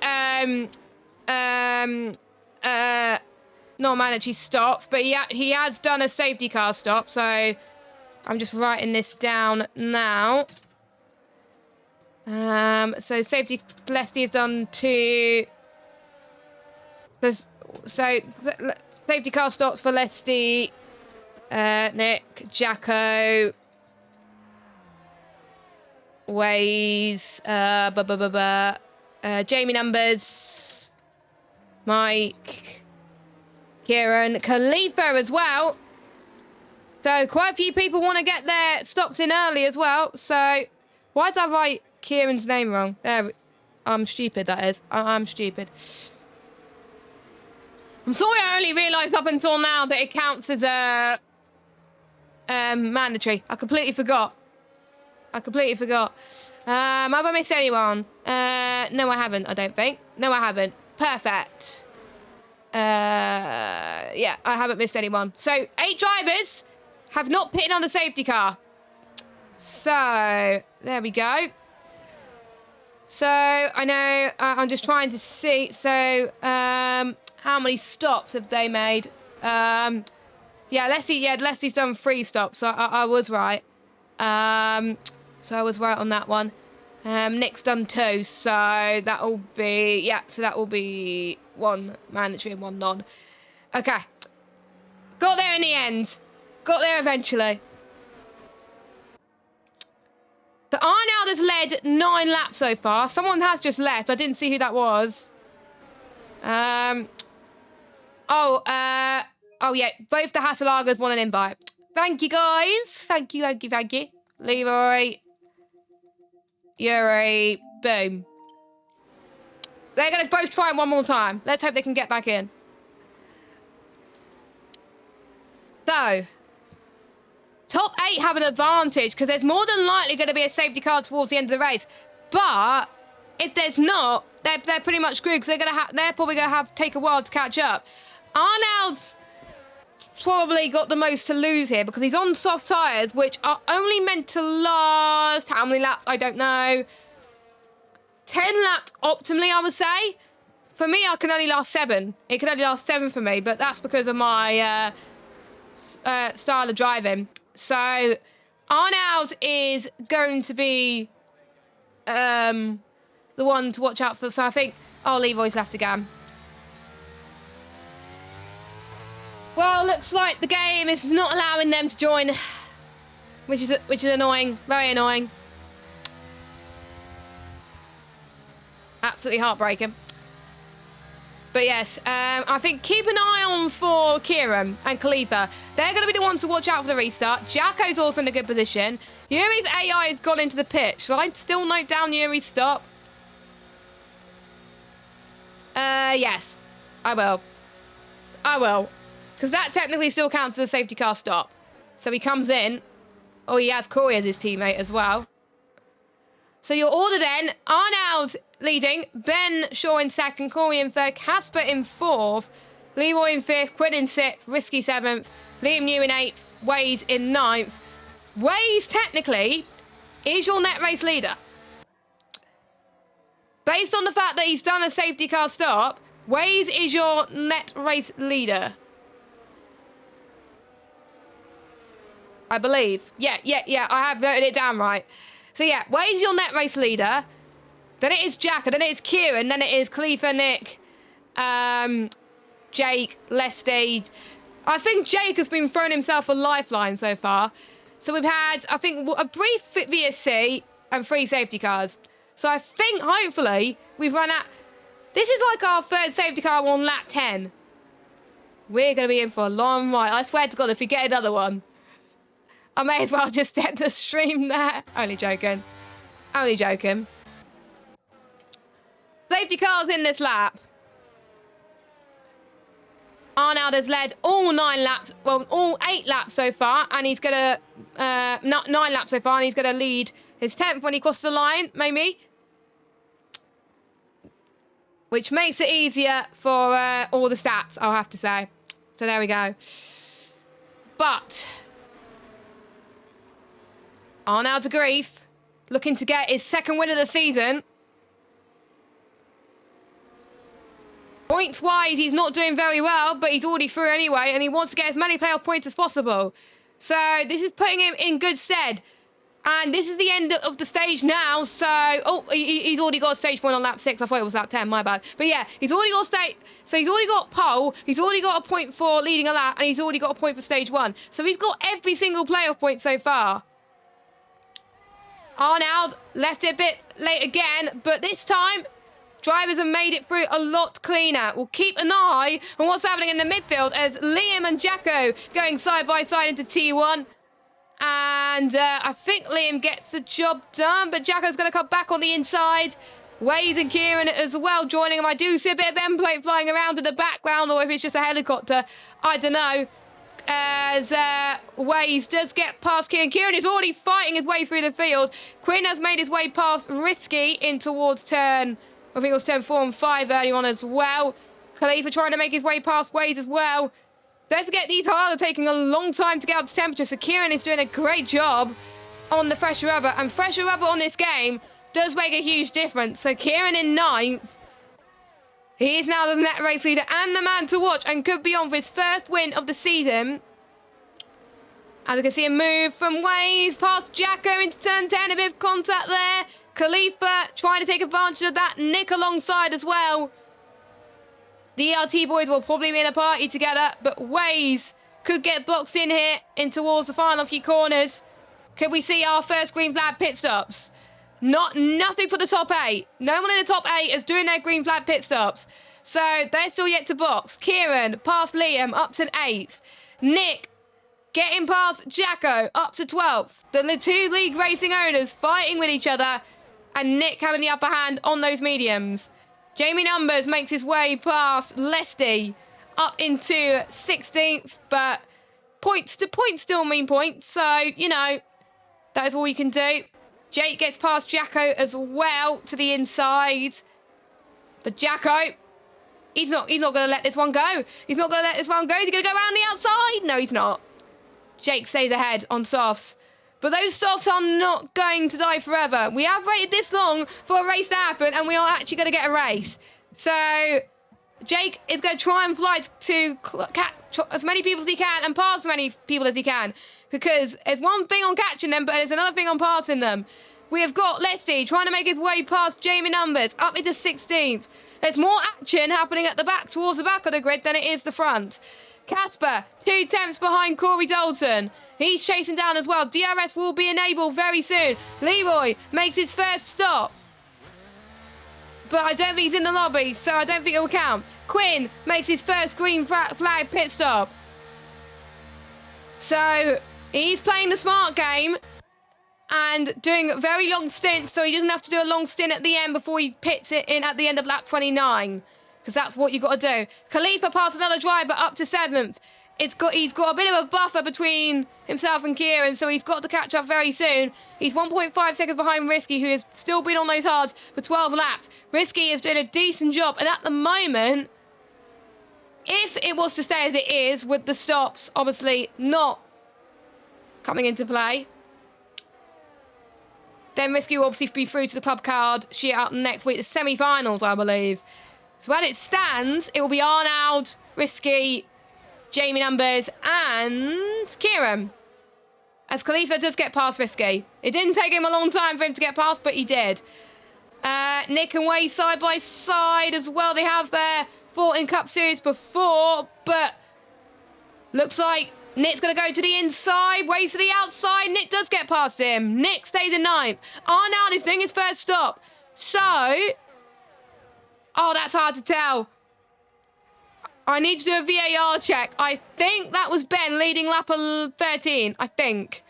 non-mandatory stops, but he has done a safety car stop, so I'm just writing this down now. So safety, Leslie has done 2. Safety car stops for Leslie, Nick, Jacko, Waze, Jamie Numbers, Mike, Kieran, Khalifa as well. So quite a few people want to get their stops in early as well. So why did I write Kieran's name wrong? There, I'm stupid, that is. I'm stupid. I'm sorry, I only realised up until now that it counts as a mandatory. I completely forgot. Have I missed anyone? No, I haven't, I don't think. No, I haven't. Perfect. Yeah, I haven't missed anyone. So, 8 drivers have not pitted on the safety car. So, there we go. So, I know, I'm just trying to see. So, how many stops have they made? Yeah, Leslie's done 3 stops, so I was right. So I was right on that one. Nick's done 2, so that'll be, yeah, so that will be 1 mandatory and 1 non. Okay. Got there in the end. Got there eventually. So Arnold has led 9 laps so far. Someone has just left. I didn't see who that was. Oh yeah, both the Hasselagers won an invite. Thank you, guys. Thank you. Leroy, Yuri, boom. They're going to both try it one more time. Let's hope they can get back in. So, top 8 have an advantage because there's more than likely going to be a safety car towards the end of the race. But if there's not, they're pretty much screwed because they're probably going to have to take a while to catch up. Arnold's probably got the most to lose here because he's on soft tyres, which are only meant to last how many laps? I don't know. 10 laps optimally, I would say. For me, I can only last 7. It can only last 7 for me, but that's because of my style of driving. So Arnold is going to be the one to watch out for. So I think, oh, Leroy's left again. Well, looks like the game is not allowing them to join, which is annoying, very annoying. Absolutely heartbreaking. But yes, I think keep an eye on for Kieran and Khalifa. They're going to be the ones to watch out for the restart. Jacko's also in a good position. Yuri's AI has gone into the pit. Shall I still note down Yuri's stop? Yes, I will. Because that technically still counts as a safety car stop. So he comes in. Oh, he has Corey as his teammate as well. So your order then, Arnold leading, Ben Shaw in 2nd, Corey in 3rd, Casper in 4th, Leroy in 5th, Quinn in 6th, Risky 7th, Liam New in 8th, Waze in 9th. Waze technically is your net race leader. Based on the fact that he's done a safety car stop, Waze is your net race leader. I believe. Yeah, I have noted it down right. So yeah, Waze is your net race leader. Then it is Jack, and then it is Kieran, then it is Khalifa, Nick, Jake, Lesty. I think Jake has been throwing himself a lifeline so far. So we've had, I think, a brief VSC and 3 safety cars. So I think, hopefully, we've run out. This is like our 3rd safety car on lap 10. We're going to be in for a long ride. I swear to God, if we get another one, I may as well just end the stream there. Only joking. Safety cars in this lap. Arnold has led all 9 laps, well, all 8 laps so far, and he's going to, 9 laps so far, and he's going to lead his 10th when he crosses the line, maybe. Which makes it easier for all the stats, I'll have to say. So there we go. But Arnold's a grief, looking to get his 2nd win of the season. Points-wise, he's not doing very well, but he's already through anyway, and he wants to get as many playoff points as possible. So this is putting him in good stead. And this is the end of the stage now, so... Oh, he's already got a stage point on lap 6. I thought it was lap 10, my bad. But yeah, he's already got stage... So he's already got pole, he's already got a point for leading a lap, and he's already got a point for stage 1. So he's got every single playoff point so far. Arnold left it a bit late again, but this time, drivers have made it through a lot cleaner. We'll keep an eye on what's happening in the midfield as Liam and Jacko going side by side into T1. And I think Liam gets the job done, but Jacko's going to come back on the inside. Waze and Kieran as well joining him. I do see a bit of end plate flying around in the background, or if it's just a helicopter, I don't know. As Waze does get past Kieran. Kieran is already fighting his way through the field. Quinn has made his way past Risky in towards turn, I think it was turn 4 and 5 early on as well. Khalifa trying to make his way past Waze as well. Don't forget, these tires are taking a long time to get up to temperature, so Kieran is doing a great job on the fresher rubber. And fresher rubber on this game does make a huge difference. So Kieran in 9th. He is now the net race leader and the man to watch, and could be on for his first win of the season. And we can see a move from Waze past Jacko into turn 10, a bit of contact there. Khalifa trying to take advantage of that. Nick alongside as well. The ERT boys will probably be in a party together, but Waze could get boxed in here in towards the final few corners. Could we see our first green flag pit stops? Nothing for the top 8. No one in the top 8 is doing their green flag pit stops. So they're still yet to box. Kieran past Liam up to 8th. Nick getting past Jacko up to 12th. The two league racing owners fighting with each other, and Nick having the upper hand on those mediums. Jamie Numbers makes his way past Lesty up into 16th, but points to points still mean points. So, you know, that is all you can do. Jake gets past Jacko as well to the inside. But Jacko, he's not going to let this one go. He's not going to let this one go. Is he going to go around the outside? No, he's not. Jake stays ahead on softs. But those softs are not going to die forever. We have waited this long for a race to happen, and we are actually going to get a race. So Jake is going to try and fly to catch as many people as he can and pass as many people as he can. Because there's one thing on catching them, but there's another thing on passing them. We have got Lesty trying to make his way past Jamie Numbers up into 16th. There's more action happening at the back towards the back of the grid than it is the front. Casper, 2 tenths behind Corey Dalton. He's chasing down as well. DRS will be enabled very soon. Leroy makes his first stop. But I don't think he's in the lobby, so I don't think it will count. Quinn makes his first green flag pit stop. So he's playing the smart game and doing a very long stints, so he doesn't have to do a long stint at the end before he pits it in at the end of lap 29. Because that's what you've got to do. Khalifa passed another driver up to 7th. He's got a bit of a buffer between himself and Kieran, so he's got to catch up very soon. He's 1.5 seconds behind Risky, who has still been on those hards for 12 laps. Risky is doing a decent job, and at the moment, if it was to stay as it is, with the stops obviously not coming into play, then Risky will obviously be through to the club card sheet out next week, the semi-finals, I believe. So as it stands, it will be Arnold, Risky, Jamie Numbers, and Kieran. As Khalifa does get past Risky. It didn't take him a long time for him to get past, but he did. Nick and Way side by side as well. They have fought in Cup Series before, but looks like Nick's going to go to the inside. Ways to the outside. Nick does get past him. Nick stays in 9th. Arnold is doing his first stop. So, oh, that's hard to tell. I need to do a VAR check. I think that was Ben leading lap 13. I think.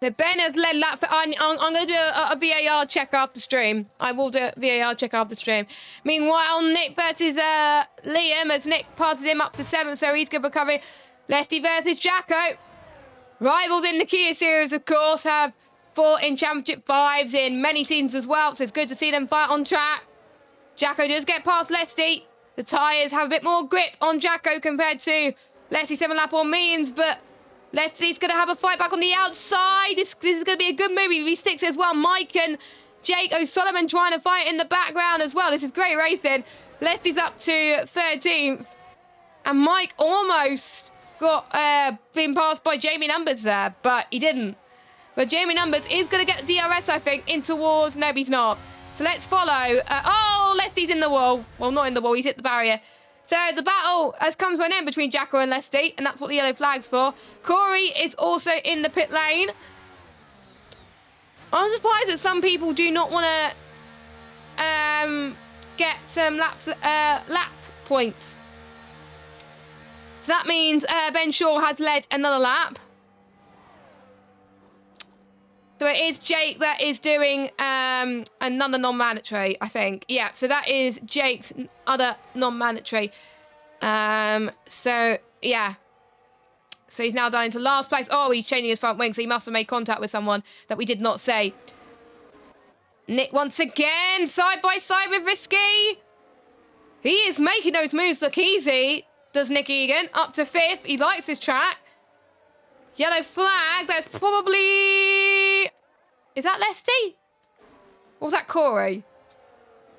So Ben has led lap... I'm going to do a VAR check after stream. I will do a VAR check after stream. Meanwhile, Nick versus Liam, as Nick passes him up to 7th, so he's good recovery. Lesty versus Jacko. Rivals in the Kia series, of course, have fought in Championship 5s in many seasons as well, so it's good to see them fight on track. Jacko does get past Lesty. The tyres have a bit more grip on Jacko compared to Lesty 7-lap on mediums, but Lesty's going to have a fight back on the outside. This is going to be a good move if he sticks as well. Mike and Jake O'Sullivan trying to fight in the background as well. This is great racing. Lesty's up to 13th. And Mike almost got been passed by Jamie Numbers there, but he didn't. But Jamie Numbers is going to get DRS, I think, in towards... No, he's not. So let's follow. Oh, Lesty's in the wall. Well, not in the wall. He's hit the barrier. So the battle has come to an end between Jacko and Lesty, and that's what the yellow flag's for. Corey is also in the pit lane. I'm surprised that some people do not want to get some lap points. So that means Ben Shaw has led another lap. So it is Jake that is doing another non-mandatory, I think. Yeah, so that is Jake's other non-mandatory. So, yeah. So he's now down into last place. Oh, he's changing his front wing, so he must have made contact with someone that we did not say. Nick once again, side by side with Risky. He is making those moves look easy, does Nick Egan. Up to 5th. He likes his track. Yellow flag. That's probably... Is that Lesty? Or was that Corey?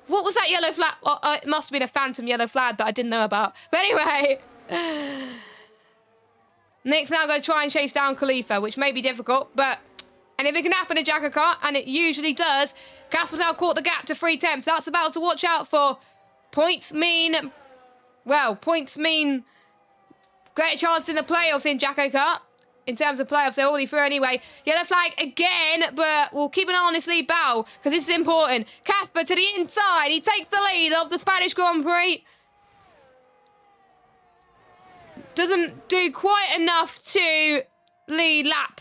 What was that yellow flag? Oh, it must have been a phantom yellow flag that I didn't know about. But anyway... Nick's now going to try and chase down Khalifa, which may be difficult, but anything can happen in JACKOCAR, and it usually does. Casper now caught the gap to 3 tenths. That's about to watch out for. Points mean... Well, points mean greater chance in the playoffs in JACKOCAR. In terms of playoffs, they're already through anyway. Yellow flag again, but we'll keep an eye on this lead battle, because this is important. Casper to the inside. He takes the lead of the Spanish Grand Prix. Doesn't do quite enough to lead lap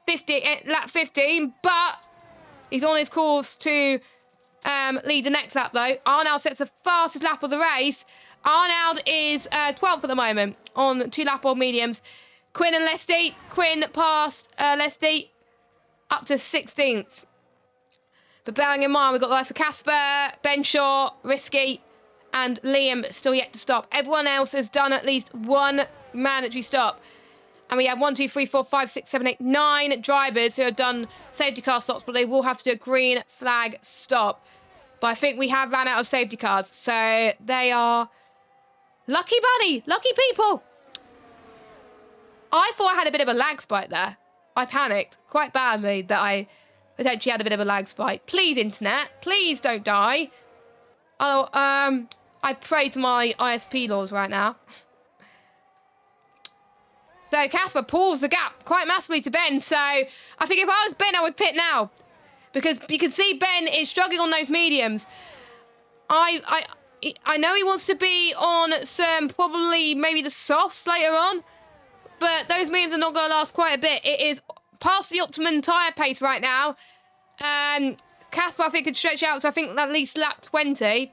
15, but he's on his course to lead the next lap, though. Arnold sets the fastest lap of the race. Arnold is 12th at the moment on 2 lap old mediums. Quinn and Lesty. Quinn passed Lesty up to 16th. But bearing in mind, we've got the likes of Casper, Ben Shaw, Risky, and Liam still yet to stop. Everyone else has done at least one mandatory stop. And we have 1, 2, 3, 4, 5, 6, 7, 8, 9 drivers who have done safety car stops, but they will have to do a green flag stop. But I think we have ran out of safety cars. So they are lucky bunny, lucky people. I thought I had a bit of a lag spike there. I panicked quite badly that I potentially had a bit of a lag spike. Please, internet, please don't die. Oh, I pray to my ISP laws right now. So Casper pulls the gap quite massively to Ben. So I think if I was Ben, I would pit now. Because you can see Ben is struggling on those mediums. I know he wants to be on some, probably maybe the softs later on. But those mediums are not going to last quite a bit. It is past the optimum tyre pace right now. Casper, I think, could stretch out to, I think, at least lap 20.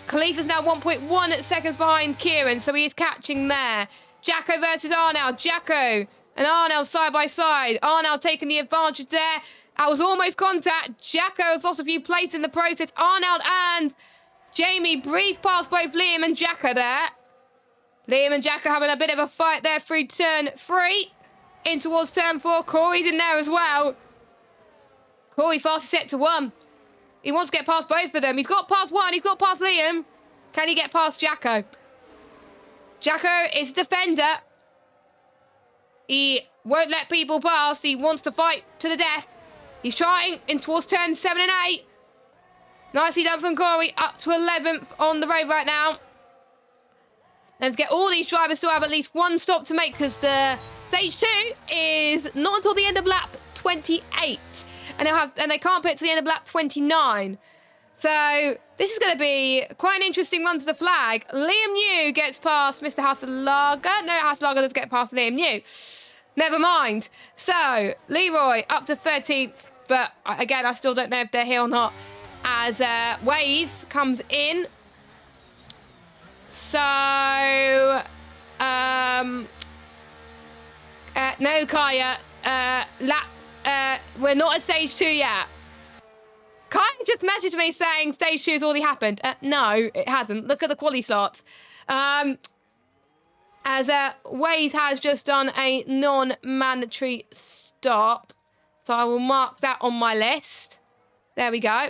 Khalifa's now 1.1 seconds behind Kieran, so he is catching there. Jacko versus Arnold. Jacko and Arnold side by side. Arnold taking the advantage there. That was almost contact. Jacko has lost a few plates in the process. Arnold and Jamie breeze past both Liam and Jacko there. Liam and Jacko having a bit of a fight there through turn 3. In towards turn 4. Corey's in there as well. Corey fastest set to 1. He wants to get past both of them. He's got past 1. He's got past Liam. Can he get past Jacko? Jacko is a defender. He won't let people pass. He wants to fight to the death. He's trying in towards turn 7 and 8. Nicely done from Corey. Up to 11th on the road right now. Don't forget, all these drivers still have at least one stop to make, because the stage 2 is not until the end of lap 28. And they can't pit to the end of lap 29. So this is going to be quite an interesting run to the flag. Liam New gets past Mr. Hasselager. No, Hasselager doesn't get past Liam New. Never mind. So Leroy up to 13th. But again, I still don't know if they're here or not. As Waze comes in. So no, Kaya. We're not at stage 2 yet. Kaya just messaged me saying stage 2 has already happened. No, it hasn't. Look at the quali slots. As Waze has just done a non-mandatory stop. So I will mark that on my list. There we go.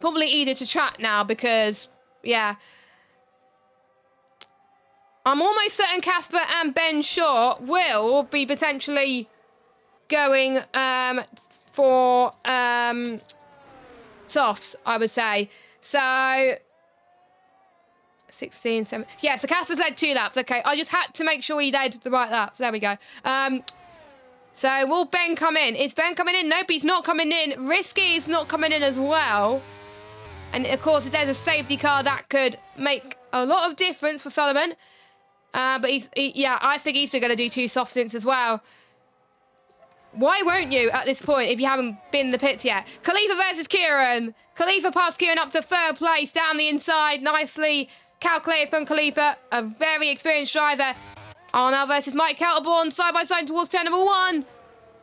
Probably easier to track now because, yeah. I'm almost certain Casper and Ben Shaw will be potentially going for softs, I would say. So 16, 7. Yeah, so Casper's led 2 laps. Okay, I just had to make sure he led the right laps. There we go. So will Ben come in? Is Ben coming in? Nope, he's not coming in. Risky is not coming in as well. And of course, if there's a safety car, that could make a lot of difference for Solomon. But yeah, I think he's still going to do 2 soft stints as well. Why won't you at this point if you haven't been in the pits yet? Khalifa versus Kieran. Khalifa passed Kieran up to 3rd place down the inside. Nicely calculated from Khalifa, a very experienced driver. Arnold versus Mike Kelterborn, side by side towards turn number 1.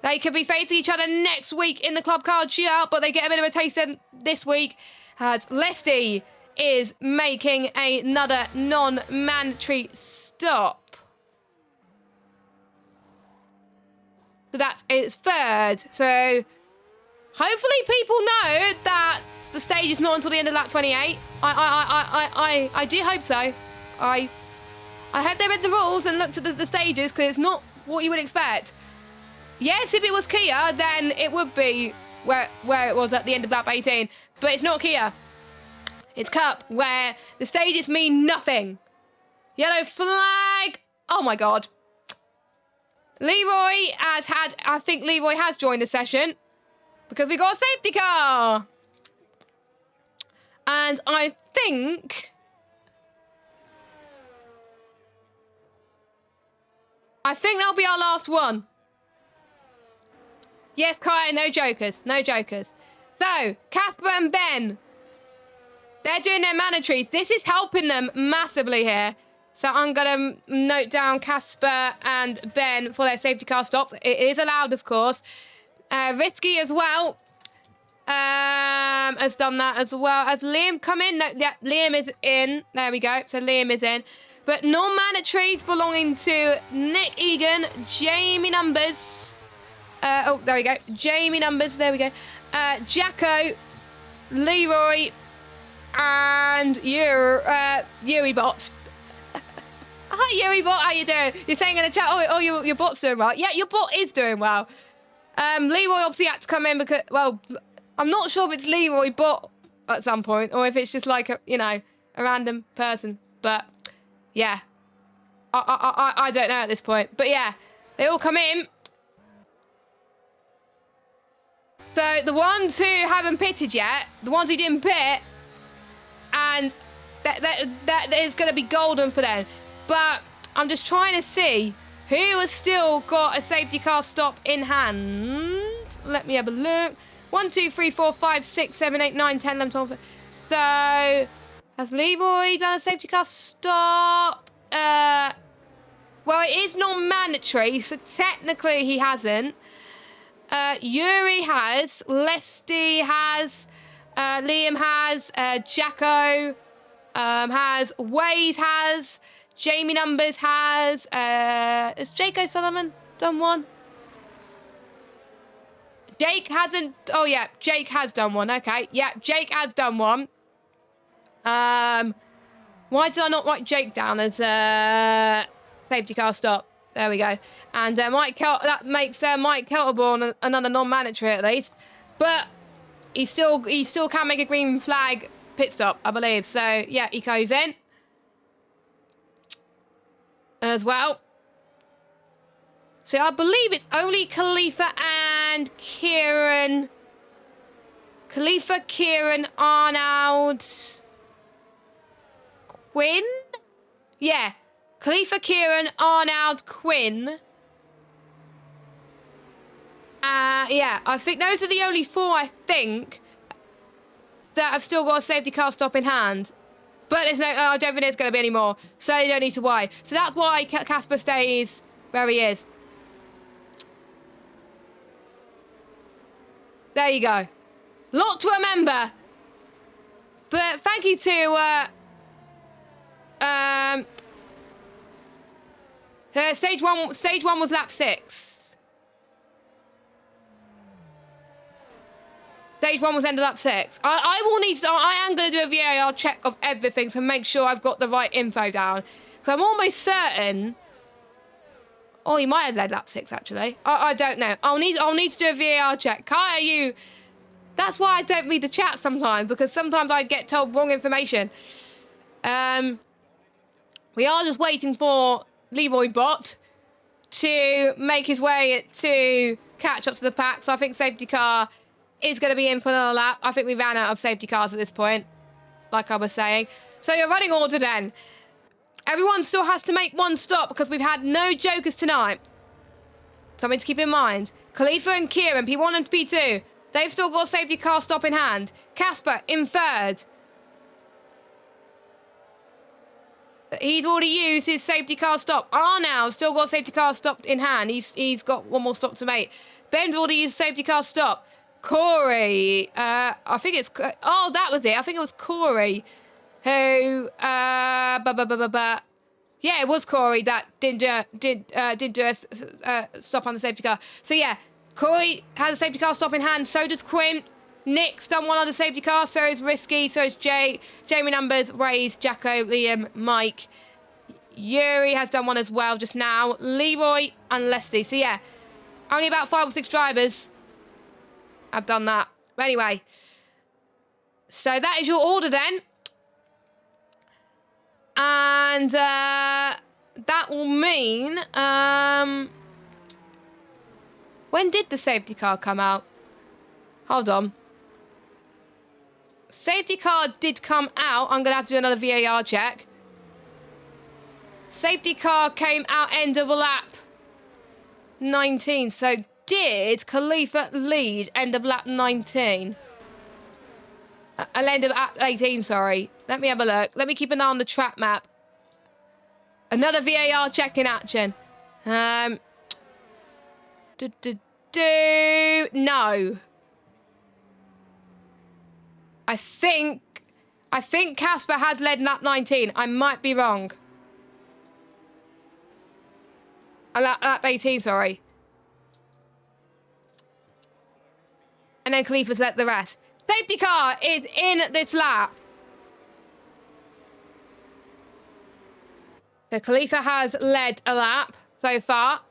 They could be facing each other next week in the club card shootout, but they get a bit of a taster this week as Lesty is making another non-mandatory stop. So that's its 3rd. So hopefully people know that the stage is not until the end of lap 28. I do hope so. I hope they read the rules and looked at the stages, because it's not what you would expect. Yes, if it was Kia, then it would be where it was at the end of lap 18. But it's not Kia. It's Cup, where the stages mean nothing. Yellow flag. Oh my God. Leroy has had, I think Leroy has joined the session because we got a safety car. And I think that'll be our last one. Yes, Kai, no jokers, no jokers. So, Casper and Ben, they're doing their mandatories. This is helping them massively here. So I'm going to note down Casper and Ben for their safety car stops. It is allowed, of course. Risky as well has done that as well. Has Liam come in? No, yeah, Liam is in. There we go. So Liam is in. But non-mandatories belonging to Nick Egan, Jamie Numbers. Oh, there we go. Jamie Numbers. There we go. Jacko, Leroy, and Yuri Bots. Hi, Yuri Bot. How you doing? You're saying in the chat, oh, your bot's doing well. Yeah, your bot is doing well. Leroy obviously had to come in because, well, I'm not sure if it's Leroy Bot at some point or if it's just like a random person. But yeah, I don't know at this point. But yeah, they all come in. So the ones who haven't pitted yet, the ones who didn't pit, and that is going to be golden for them. But I'm just trying to see who has still got a safety car stop in hand. Let me have a look. 1, 2, 3, 4, 5, 6, 7, 8, 9, 10, 11, 12. So has Leroy done a safety car stop? Well, it is not mandatory, so technically he hasn't. Yuri has, Lesty has, Liam has, Jacko has, Wade has, Jamie Numbers has, has Jake O'Sullivan done one? Jake hasn't, oh yeah, Jake has done one, okay. Yeah, Jake has done one. Why did I not write Jake down as safety car stop? There we go. And that makes Mike Kelterborn another non-mandatory at least. But he still can make a green flag pit stop, I believe. So yeah, he goes in as well. So I believe it's only Khalifa and Kieran. Khalifa, Kieran, Arnold, Quinn? Yeah. Khalifa, Kieran, Arnold, Quinn. Yeah, I think those are the only 4, I think, that have still got a safety car stop in hand. But there's no, I don't think there's going to be any more. So you don't need to worry. So that's why Casper stays where he is. There you go. Lot to remember. But thank you to stage one was lap 6. stage 1 was ended up 6. I will need to, I am going to do a VAR check of everything to make sure I've got the right info down. Because I'm almost certain. Oh, he might have led lap 6, actually. I don't know. I'll need to do a VAR check. Kai, are you... That's why I don't read the chat sometimes, because sometimes I get told wrong information. We are just waiting for Leroy Bot to make his way to catch up to the pack. So I think safety car is going to be in for another lap. I think we ran out of safety cars at this point, like I was saying. So your running order then. Everyone still has to make one stop because we've had no jokers tonight. Something to keep in mind. Khalifa and Kieran, P1 and P2. They've still got a safety car stop in hand. Casper in 3rd. He's already used his safety car stop. Arnold still got a safety car stop in hand. He's got one more stop to make. Ben's already used a safety car stop. Corey, I think it's... Oh, that was it. I think it was Corey who... Yeah, it was Corey that didn't do a stop on the safety car. So, yeah, Corey has a safety car stop in hand. So does Quinn. Nick's done one on the safety car. So is Risky. So is Jay. Jamie Numbers, Rays, Jacko, Liam, Mike. Yuri has done one as well just now. Leroy and Leslie. So, yeah, only about 5 or 6 drivers have done that. But anyway, so that is your order then. And that will mean... when did the safety car come out? Hold on. Safety car did come out. I'm going to have to do another VAR check. Safety car came out end of lap 19. So did Khalifa lead end of lap 19? End of lap 18, sorry. Let me have a look. Let me keep an eye on the track map. Another VAR check in action. No. I think Casper has led lap 19. I might be wrong. Lap 18, sorry. And then Khalifa's led the rest. Safety car is in this lap. So Khalifa has led a lap so far.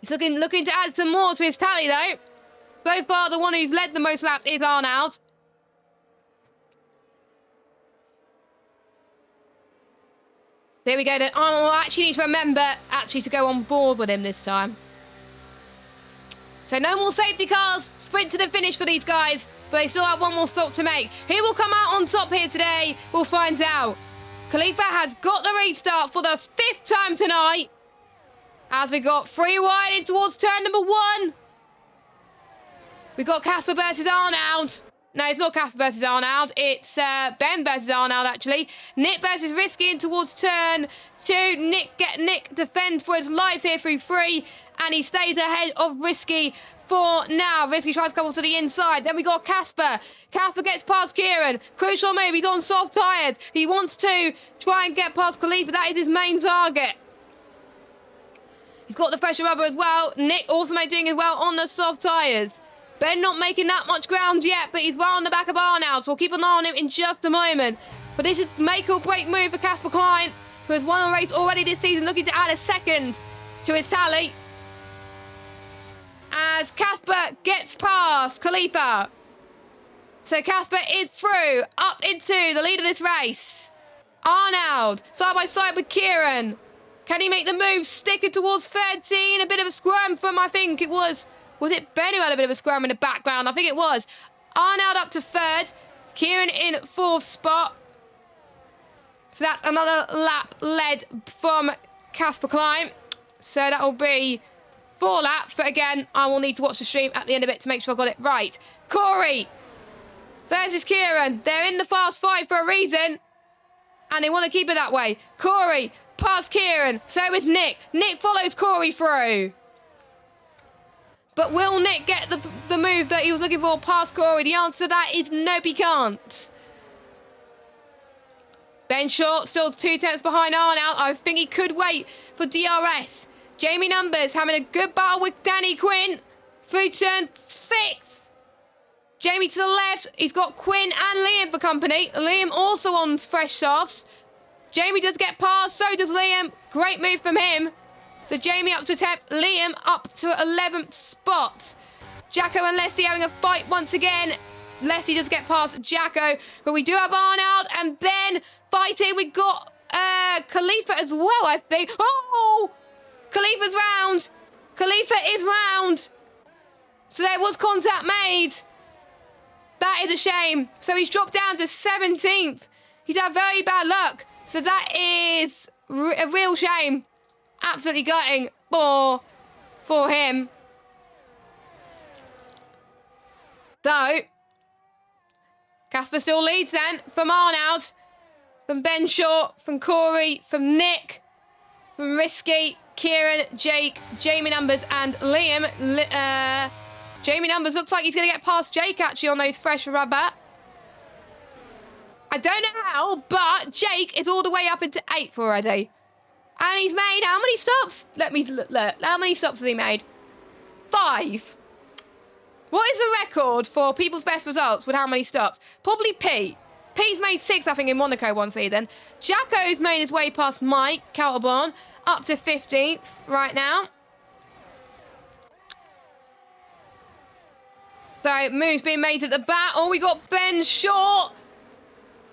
He's looking to add some more to his tally, though. So far, the one who's led the most laps is Arnold. There we go, then. I actually need to remember to go on board with him this time. So no more safety cars. Sprint to the finish for these guys. But they still have one more stop to make. Who will come out on top here today? We'll find out. Khalifa has got the restart for the 5th time tonight. As we got 3 wide in towards turn number 1. We got Casper versus Arnold. No, it's not Casper versus Arnold. It's Ben versus Arnold, actually. Nick versus Risky in towards turn 2. Nick defends for his life here through 3. And he stays ahead of Risky for now. Risky tries to come to the inside. Then we got Casper. Casper gets past Kieran. Crucial move. He's on soft tyres. He wants to try and get past Khalifa. That is his main target. He's got the pressure rubber as well. Nick also doing as well on the soft tyres. Ben not making that much ground yet, but he's well on the back of Arnold, so we'll keep an eye on him in just a moment. But this is make or break move for Casper Klein, who has won a race already this season, looking to add a 2nd to his tally. As Casper gets past Khalifa. So Casper is through, up into the lead of this race. Arnold, side by side with Kieran. Can he make the move? Sticking towards 13. A bit of a squirm from, I think it was it Ben who had a bit of a squirm in the background? I think it was. Arnold up to 3rd. Kieran in 4th spot. So that's another lap led from Casper Klein. So that will be 4 laps. But again, I will need to watch the stream at the end of it to make sure I got it right. Corey versus Kieran. They're in the fast 5 for a reason. And they want to keep it that way. Corey past Kieran. So is Nick. Nick follows Corey through. But will Nick get the move that he was looking for past Corey? The answer to that is nope, he can't. Ben Short still 2 tenths behind Arnold. I think he could wait for DRS. Jamie Numbers having a good battle with Danny Quinn through turn 6. Jamie to the left. He's got Quinn and Liam for company. Liam also on fresh softs. Jamie does get past, so does Liam. Great move from him. So Jamie up to 10th, Liam up to 11th spot. Jacko and Leslie having a fight once again. Leslie does get past Jacko, but we do have Arnold and Ben fighting. We got Khalifa as well, I think. Oh! Khalifa's round. Khalifa is round. So there was contact made. That is a shame. So he's dropped down to 17th. He's had very bad luck. So that is a real shame. Absolutely gutting for him. So, Casper still leads then from Arnold, from Ben Short, from Corey, from Nick, from Risky, Kieran, Jake, Jamie Numbers and Liam. Jamie Numbers looks like he's going to get past Jake actually on those fresh rubber. I don't know how, but Jake is all the way up into 8th already. And he's made how many stops? Let me look. How many stops has he made? 5. What is the record for people's best results with how many stops? Probably Pete. Pete's made 6, I think, in Monaco one season. Jacko's made his way past Mike Calderborn, up to 15th right now. So, moves being made at the back. Oh, we got Ben Short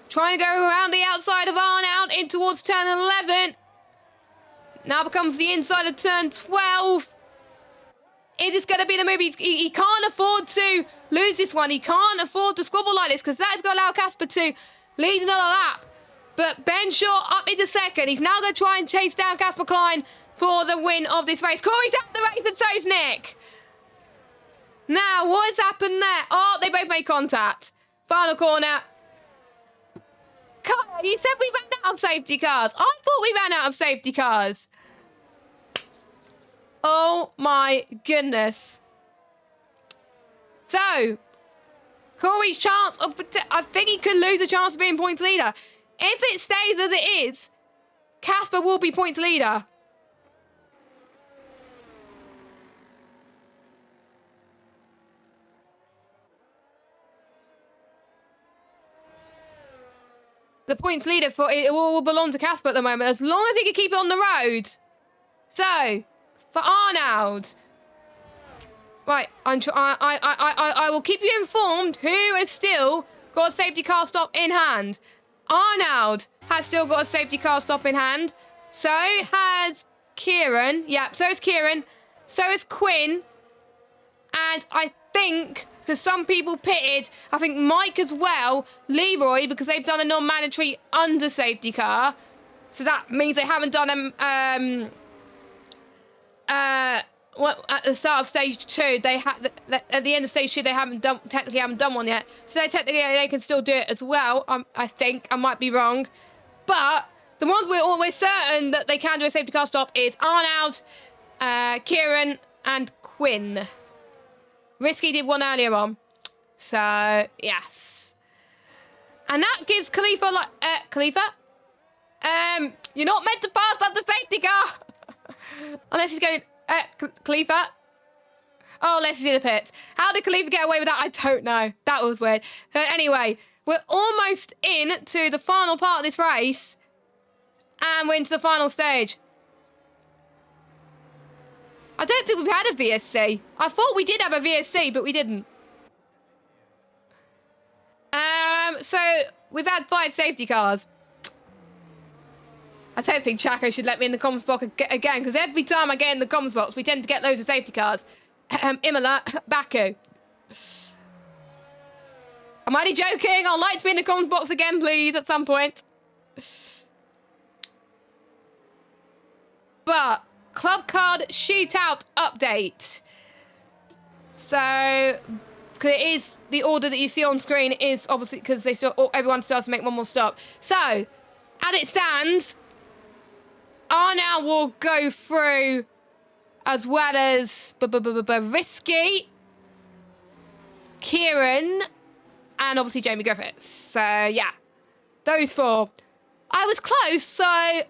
trying to go around the outside of Arnold in towards turn 11. Now becomes the inside of turn 12. Is this going to be the move? He can't afford to lose this one. He can't afford to squabble like this because that's going to allow Casper to lead another lap. But Ben Short up into 2nd. He's now going to try and chase down Casper Klein for the win of this race. Corey's out of the race and so's Nick. Now, what has happened there? Oh, they both made contact. Final corner. Kyle, you said we ran out of safety cars. I thought we ran out of safety cars. Oh my goodness. So, Corey's chance of... I think he could lose a chance of being points leader. If it stays as it is, Casper will be points leader. The points leader for it will belong to Casper at the moment, as long as he can keep it on the road. So, for Arnold. Right, I will keep you informed who has still got a safety car stop in hand. Arnold has still got a safety car stop in hand. So has Kieran. Yeah, so is Kieran. So is Quinn. And I think, because some people pitted, I think Mike as well, Leroy, because they've done a non-mandatory under safety car. So that means they haven't done at the start of stage 2, they had at the end of stage 2 they technically haven't done one yet. So they can still do it as well. I think I might be wrong, but the ones we're always certain that they can do a safety car stop is Arnold, Kieran, and Quinn. Risky did one earlier on, so yes, and that gives Khalifa Khalifa. You're not meant to pass up the safety car unless he's going. Khalifa. Oh, let's see the pits. How did Khalifa get away with that? I don't know. That was weird. Anyway, we're almost in to the final part of this race. And we're into the final stage. I don't think we've had a VSC. I thought we did have a VSC, but we didn't. So we've had 5 safety cars. I don't think Jacko should let me in the comms box again, because every time I get in the comms box, we tend to get loads of safety cars. Imola, Baku. I'm only joking. I'd like to be in the comms box again, please, at some point. But, club card shootout update. So, because it is the order that you see on screen is obviously because everyone still has to make one more stop. So, as it stands, Arnold will go through as well as Risky, Kieran, and obviously Jamie Griffiths. So, yeah, those 4. I was close, so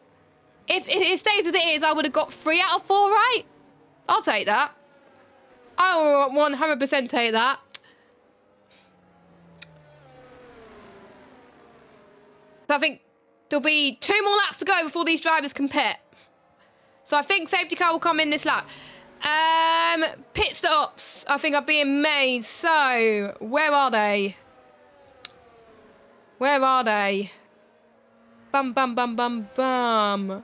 if it stays as it is, I would have got 3 out of 4 right. I'll take that. I will 100% take that. So I think there'll be 2 more laps to go before these drivers can pit. So I think safety car will come in this lap. Pit stops, I think, are being made. So, where are they? Where are they? Bum, bum, bum, bum, bum.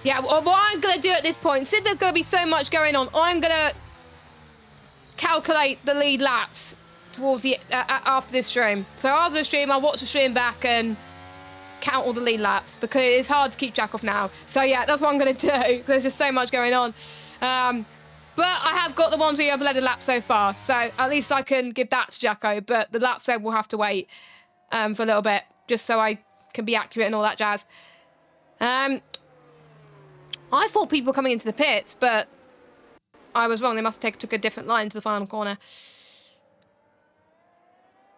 Yeah, what I'm going to do at this point, since there's going to be so much going on, I'm going to calculate the lead laps towards the after this stream. So after the stream, I'll watch the stream back and count all the lead laps, because it's hard to keep track of now. So yeah, that's what I'm going to do. There's just so much going on. But I have got the ones who have led a lap so far, so at least I can give that to Jacko. But the laps there will have to wait for a little bit, just so I can be accurate and all that jazz. I thought people were coming into the pits, but I was wrong. They must have took a different line to the final corner.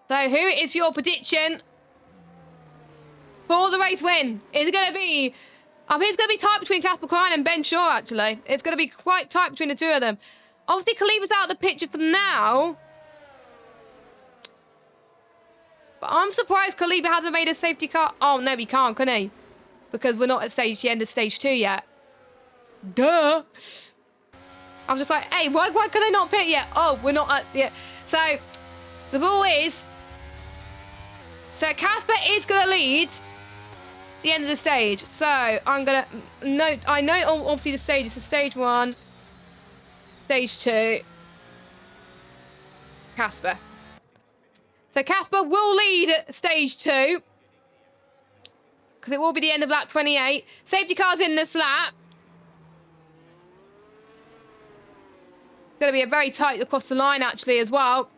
So who is your prediction for the race win? Is it going to be... I think it's going to be tight between Casper Klein and Ben Shaw, actually. It's going to be quite tight between the two of them. Obviously, Khalifa's out of the picture for now. But I'm surprised Khalifa hasn't made a safety car. Oh, no, he can't, can he? Because we're not at the end of stage 2 yet. Duh. I was just like, hey, why can I not pit yet? Oh, we're not at... Yeah. So, the ball is... So, Casper is going to lead the end of the stage. So I'm gonna note. I know obviously the stage is stage 1, stage 2. Casper. So Casper will lead stage 2 because it will be the end of lap 28. Safety car's in this lap. Gonna be a very tight across the line actually as well.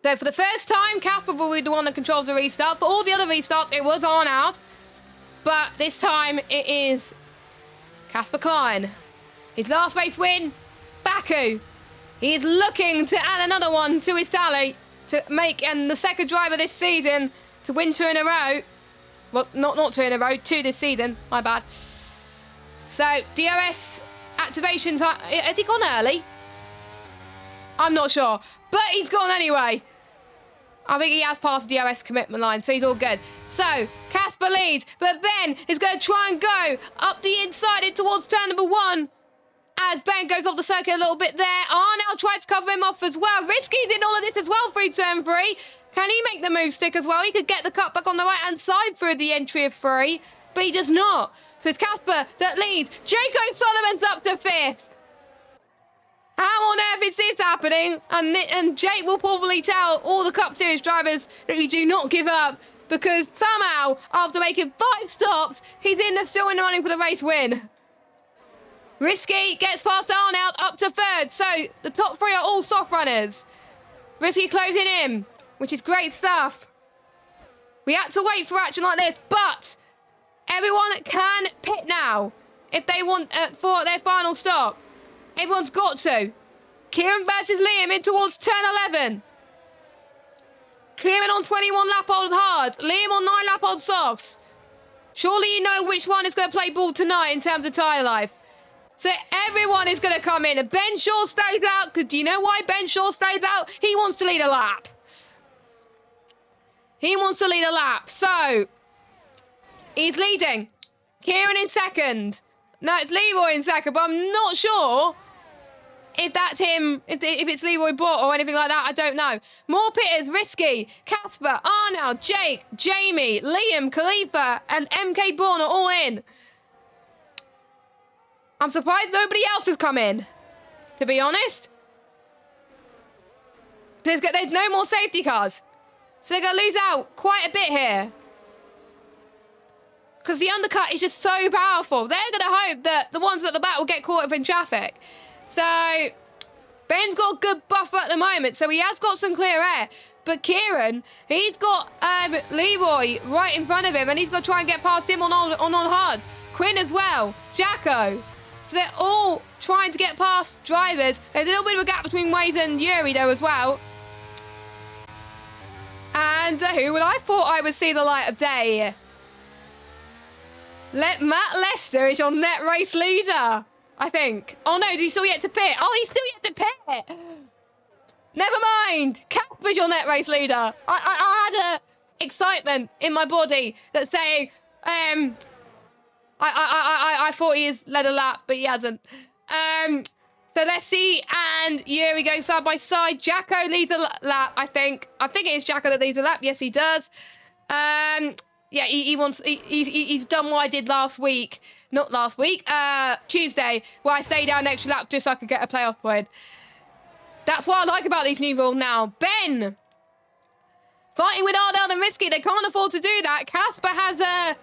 So for the first time, Casper will be the one that controls the restart. For all the other restarts, it was on out. But this time, it is Casper Klein. His last race win, Baku. He is looking to add another one to his tally to make, and the second driver this season to win 2 in a row. Well, not 2 in a row, 2 this season. My bad. So, DRS activation time. Has he gone early? I'm not sure. But he's gone anyway. I think he has passed the DRS commitment line, so he's all good. So, Casper leads, but Ben is going to try and go up the inside in towards turn number 1. As Ben goes off the circuit a little bit there. Arnell tries to cover him off as well. Risky's in all of this as well through turn 3. Can he make the move stick as well? He could get the cut back on the right-hand side through the entry of 3, but he does not. So it's Casper that leads. Jaco Solomon's up to 5th. How on earth is this happening? And Jake will probably tell all the Cup Series drivers that you do not give up, because somehow, after making 5 stops, he's still in the running for the race win. Risky gets past Arnold up to 3rd, so the top 3 are all soft runners. Risky closing in, which is great stuff. We had to wait for action like this, but everyone can pit now if they want for their final stop. Everyone's got to. Kieran versus Liam in towards turn 11. Kieran on 21 lap old hards. Liam on 9 lap old softs. Surely you know which one is going to play ball tonight in terms of tyre life. So everyone is going to come in. And Ben Shaw stays out. Because do you know why Ben Shaw stays out? He wants to lead a lap. He wants to lead a lap. So he's leading. Kieran in 2nd. No, it's Leroy in 2nd, but I'm not sure if that's him, if it's Leroy Bott or anything like that. I don't know. More pitters: Risky, Casper, Arnold, Jake, Jamie, Liam, Khalifa, and MK Bourne are all in. I'm surprised nobody else has come in, to be honest. There's no more safety cars. So they're going to lose out quite a bit here. Because the undercut is just so powerful. They're going to hope that the ones at the back will get caught up in traffic. So, Ben's got a good buffer at the moment, so he has got some clear air. But Kieran, he's got Leroy right in front of him, and he's got to try and get past him on hards. Quinn as well, Jacko. So they're all trying to get past drivers. There's a little bit of a gap between Waze and Yuri, though, as well. And who would I thought I would see the light of day? Matt Lester is your net race leader. I think. Oh no, he's still yet to pit. Oh, he's still yet to pit. Never mind. Casper's your net race leader. I had a excitement in my body that's saying, I thought he has led a lap, but he hasn't. So let's see, and here we go side by side. Jacko leads a lap, I think. I think it is Jacko that leads a lap. Yes, he does. Yeah, he's done what I did last week. Not last week, Tuesday, where I stayed down an extra lap just so I could get a playoff point. That's what I like about these new rules now. Ben! Fighting with Ardell and Risky. They can't afford to do that. Casper has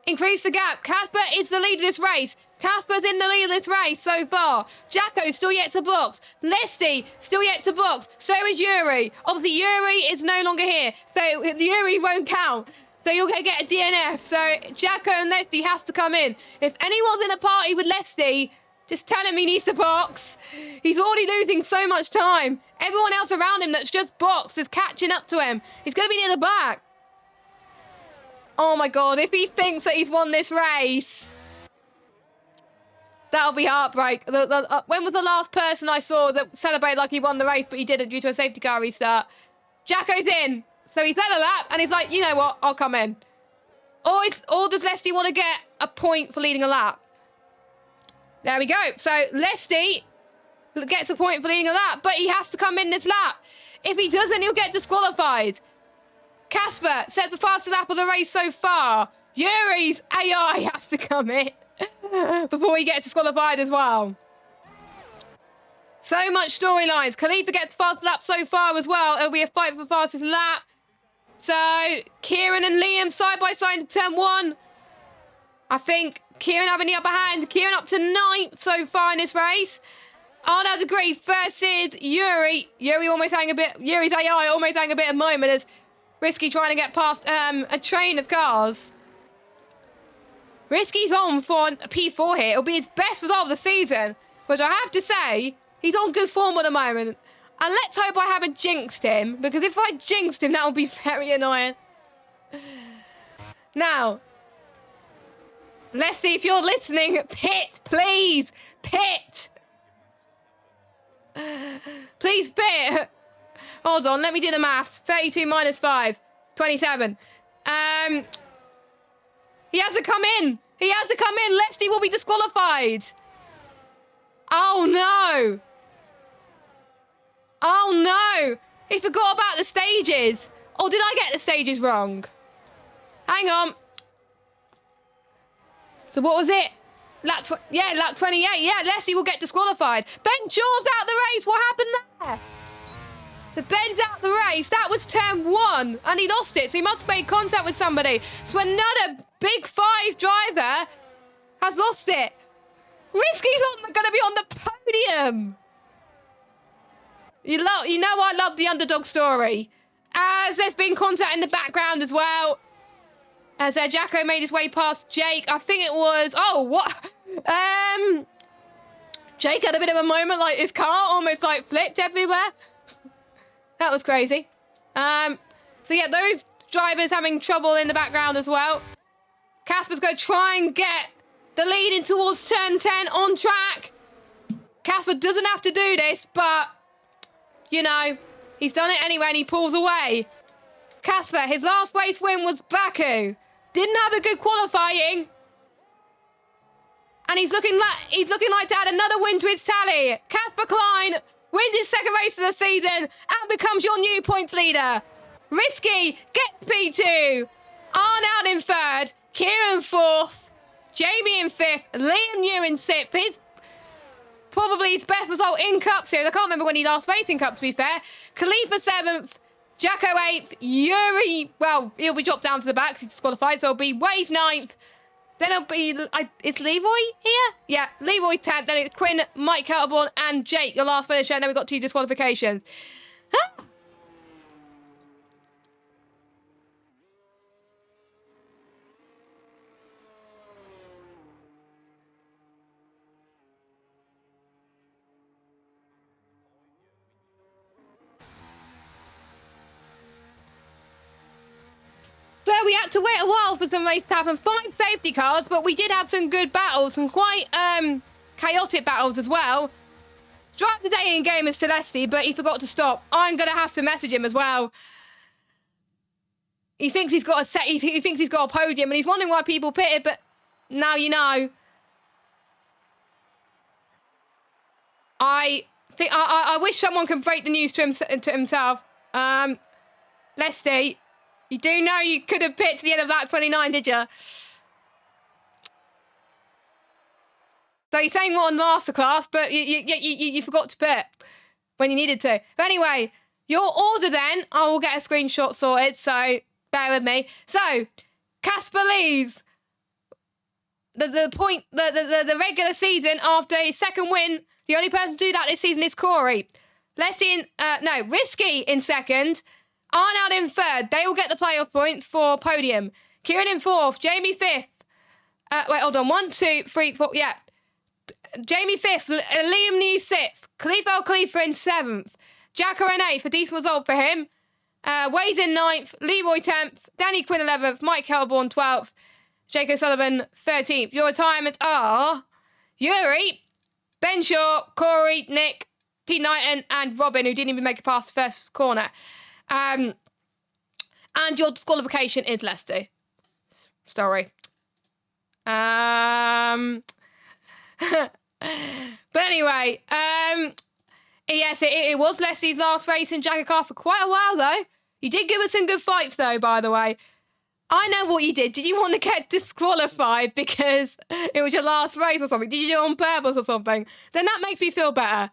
increased the gap. Casper is the lead of this race. Casper's in the lead of this race so far. Jacko's still yet to box. Lesty still yet to box. So is Yuri. Obviously, Yuri is no longer here. So Yuri won't count. So you're going to get a DNF. So Jacko and Lesty has to come in. If anyone's in a party with Lesty, just tell him he needs to box. He's already losing so much time. Everyone else around him that's just boxed is catching up to him. He's going to be near the back. Oh my God, if he thinks that he's won this race, that'll be heartbreak. When was the last person I saw that celebrated like he won the race, but he didn't due to a safety car restart? Jacko's in. So he's led a lap, and he's like, you know what, I'll come in. Or does Lesty want to get a point for leading a lap? There we go. So Lesty gets a point for leading a lap, but he has to come in this lap. If he doesn't, he'll get disqualified. Casper sets the fastest lap of the race so far. Yuri's AI has to come in before he gets disqualified as well. So much storylines. Khalifa gets fast lap so far as well. It'll be a fight for the fastest lap. So Kieran and Liam side by side in turn one. I think Kieran having the upper hand. Kieran up to 9th so far in this race. Arnold Degree versus Yuri. Yuri almost having a bit. Yuri's AI almost having a bit of moment as Risky trying to get past a train of cars. Risky's on for a P4 here. It'll be his best result of the season, which I have to say, he's on good form at the moment. And let's hope I haven't jinxed him, because if I jinxed him, that would be very annoying. Now, let's see if you're listening. Pit, please. Pit. Please pit. Hold on, let me do the maths. 32 minus 5. 27. He has to come in. He has to come in. Lesty will be disqualified. Oh, no. Oh, no. He forgot about the stages. Or did I get the stages wrong? Hang on. So what was it? Lap 28. Yeah, Leslie will get disqualified. Ben Shaw's out the race. What happened there? So Ben's out the race. That was turn 1, and he lost it. So he must have made contact with somebody. So another big 5 driver has lost it. Risky's going to be on the podium. You know I love the underdog story. As there's been contact in the background as well. As Jacko made his way past Jake. I think it was... Oh, what? Jake had a bit of a moment, like his car almost like flipped everywhere. That was crazy. So yeah, those drivers having trouble in the background as well. Casper's going to try and get the lead in towards turn 10 on track. Casper doesn't have to do this, but, you know, he's done it anyway and he pulls away. Casper, his last race win was Baku. Didn't have a good qualifying. And he's looking like to add another win to his tally. Casper Klein wins his second race of the season and becomes your new points leader. Risky gets P2. Arnold in 3rd. Kieran 4th. Jamie in 5th. Liam New in 6th. His probably his best result in Cup Series. I can't remember when he last raced in Cup, to be fair. Khalifa 7th. Jacko 8th. Yuri, well, he'll be dropped down to the back because he's disqualified. So it'll be Waze 9th. Then it'll be, is Leroy here? Yeah, Leroy 10th. Then it's Quinn, Mike Kelterborn, and Jake, your last finisher. And then we've got 2 disqualifications. Huh? So we had to wait a while for some race to happen. 5 safety cars, but we did have some good battles, some quite chaotic battles as well. Drive the day in game as Celeste, but he forgot to stop. I'm going to have to message him as well. He thinks he's got a set. He thinks he's got a podium, and he's wondering why people pitted. But now you know. I wish someone could break the news to himself. Lesty, you do know you could have picked the end of that 29, did you? So you're saying what on Masterclass, but you forgot to pit when you needed to. But anyway, your order then, I will get a screenshot sorted, so bear with me. So, Casper Lees, the regular season after his second win, the only person to do that this season is Corey. Risky in second. Arnold in third. They will get the playoff points for podium. Kieran in fourth. Jamie fifth. Wait, hold on. 1, 2, 3, 4. Yeah. Jamie fifth. Liam New sixth. Khalifa in seventh. Jacko in eighth. A decent result for him. Wade's in ninth. Leroy 10th. Danny Quinn 11th. Mike Helborn 12th. Jake O'Sullivan 13th. Your retirements are Yuri, Ben Shaw, Corey, Nick, Pete Knighton, and Robin, who didn't even make it past the first corner. And your disqualification is Leslie. Sorry. But anyway, yes, it was Leslie's last race in JACKOCAR for quite a while, though. You did give us some good fights, though, by the way. I know what you did. Did you want to get disqualified because it was your last race or something? Did you do it on purpose or something? Then that makes me feel better.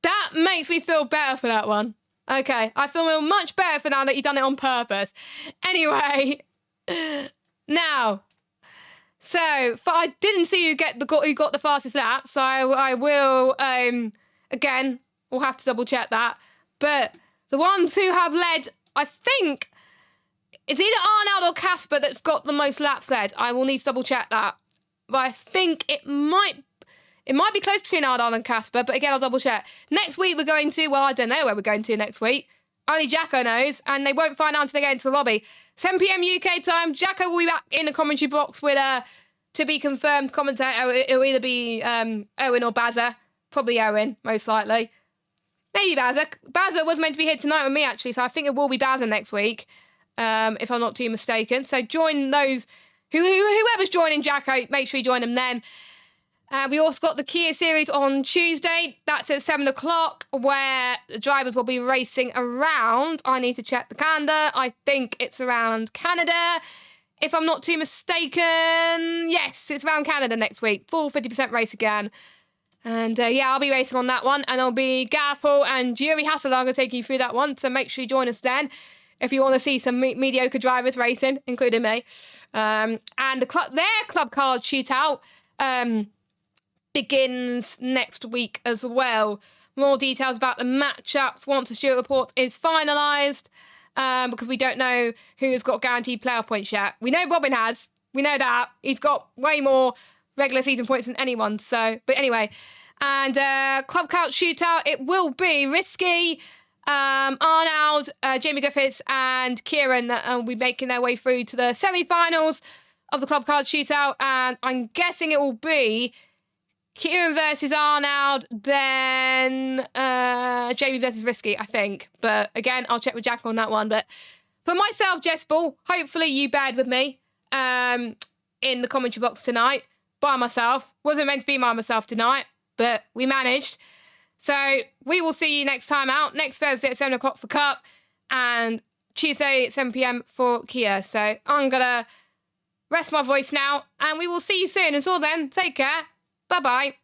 That makes me feel better for that one. Okay, I feel much better for now that you've done it on purpose. Anyway, now, so I didn't see you who got the fastest lap, so I will, again, we'll have to double check that. But the ones who have led, I think, it's either Arnold or Casper that's got the most laps led. I will need to double check that. But I think it might be close between Arnold and Casper, but again, I'll double check. Next week we're going to, well, I don't know where we're going to next week. Only Jacko knows, and they won't find out until they get into the lobby. 7 PM UK time, Jacko will be back in the commentary box with a to be confirmed commentator. It'll either be Owen or Bazza. Probably Owen, most likely. Maybe Bazza. Bazza was meant to be here tonight with me, actually, so I think it will be Bazza next week. If I'm not too mistaken. So join those, whoever's joining Jacko, make sure you join them then. We also got the Kia Series on Tuesday. That's at 7 o'clock, where the drivers will be racing around. I need to check the calendar. I think it's around Canada. If I'm not too mistaken, yes, it's around Canada next week. Full 50% race again. And yeah, I'll be racing on that one. And it'll be Gaffel and Yuri Hasselhagen taking you through that one. So make sure you join us then, if you want to see some mediocre drivers racing, including me. And their club card shootout begins next week as well. More details about the matchups once the Stewart report is finalised, because we don't know who's got guaranteed playoff points yet. We know Robin has. We know that. He's got way more regular season points than anyone. So, but anyway. And club card shootout, it will be Risky, Arnold, Jamie Griffiths and Kieran will be making their way through to the semi-finals of the club card shootout, and I'm guessing it will be Kieran versus Arnold, then Jamie versus Risky, I think. But again, I'll check with Jack on that one. But for myself, Jess Ball, hopefully you bared with me in the commentary box tonight by myself. Wasn't meant to be by myself tonight, but we managed. So we will see you next time out, next Thursday at 7 o'clock for Cup, and Tuesday at 7 PM for Kia. So I'm going to rest my voice now, and we will see you soon. Until then, take care. Bye-bye.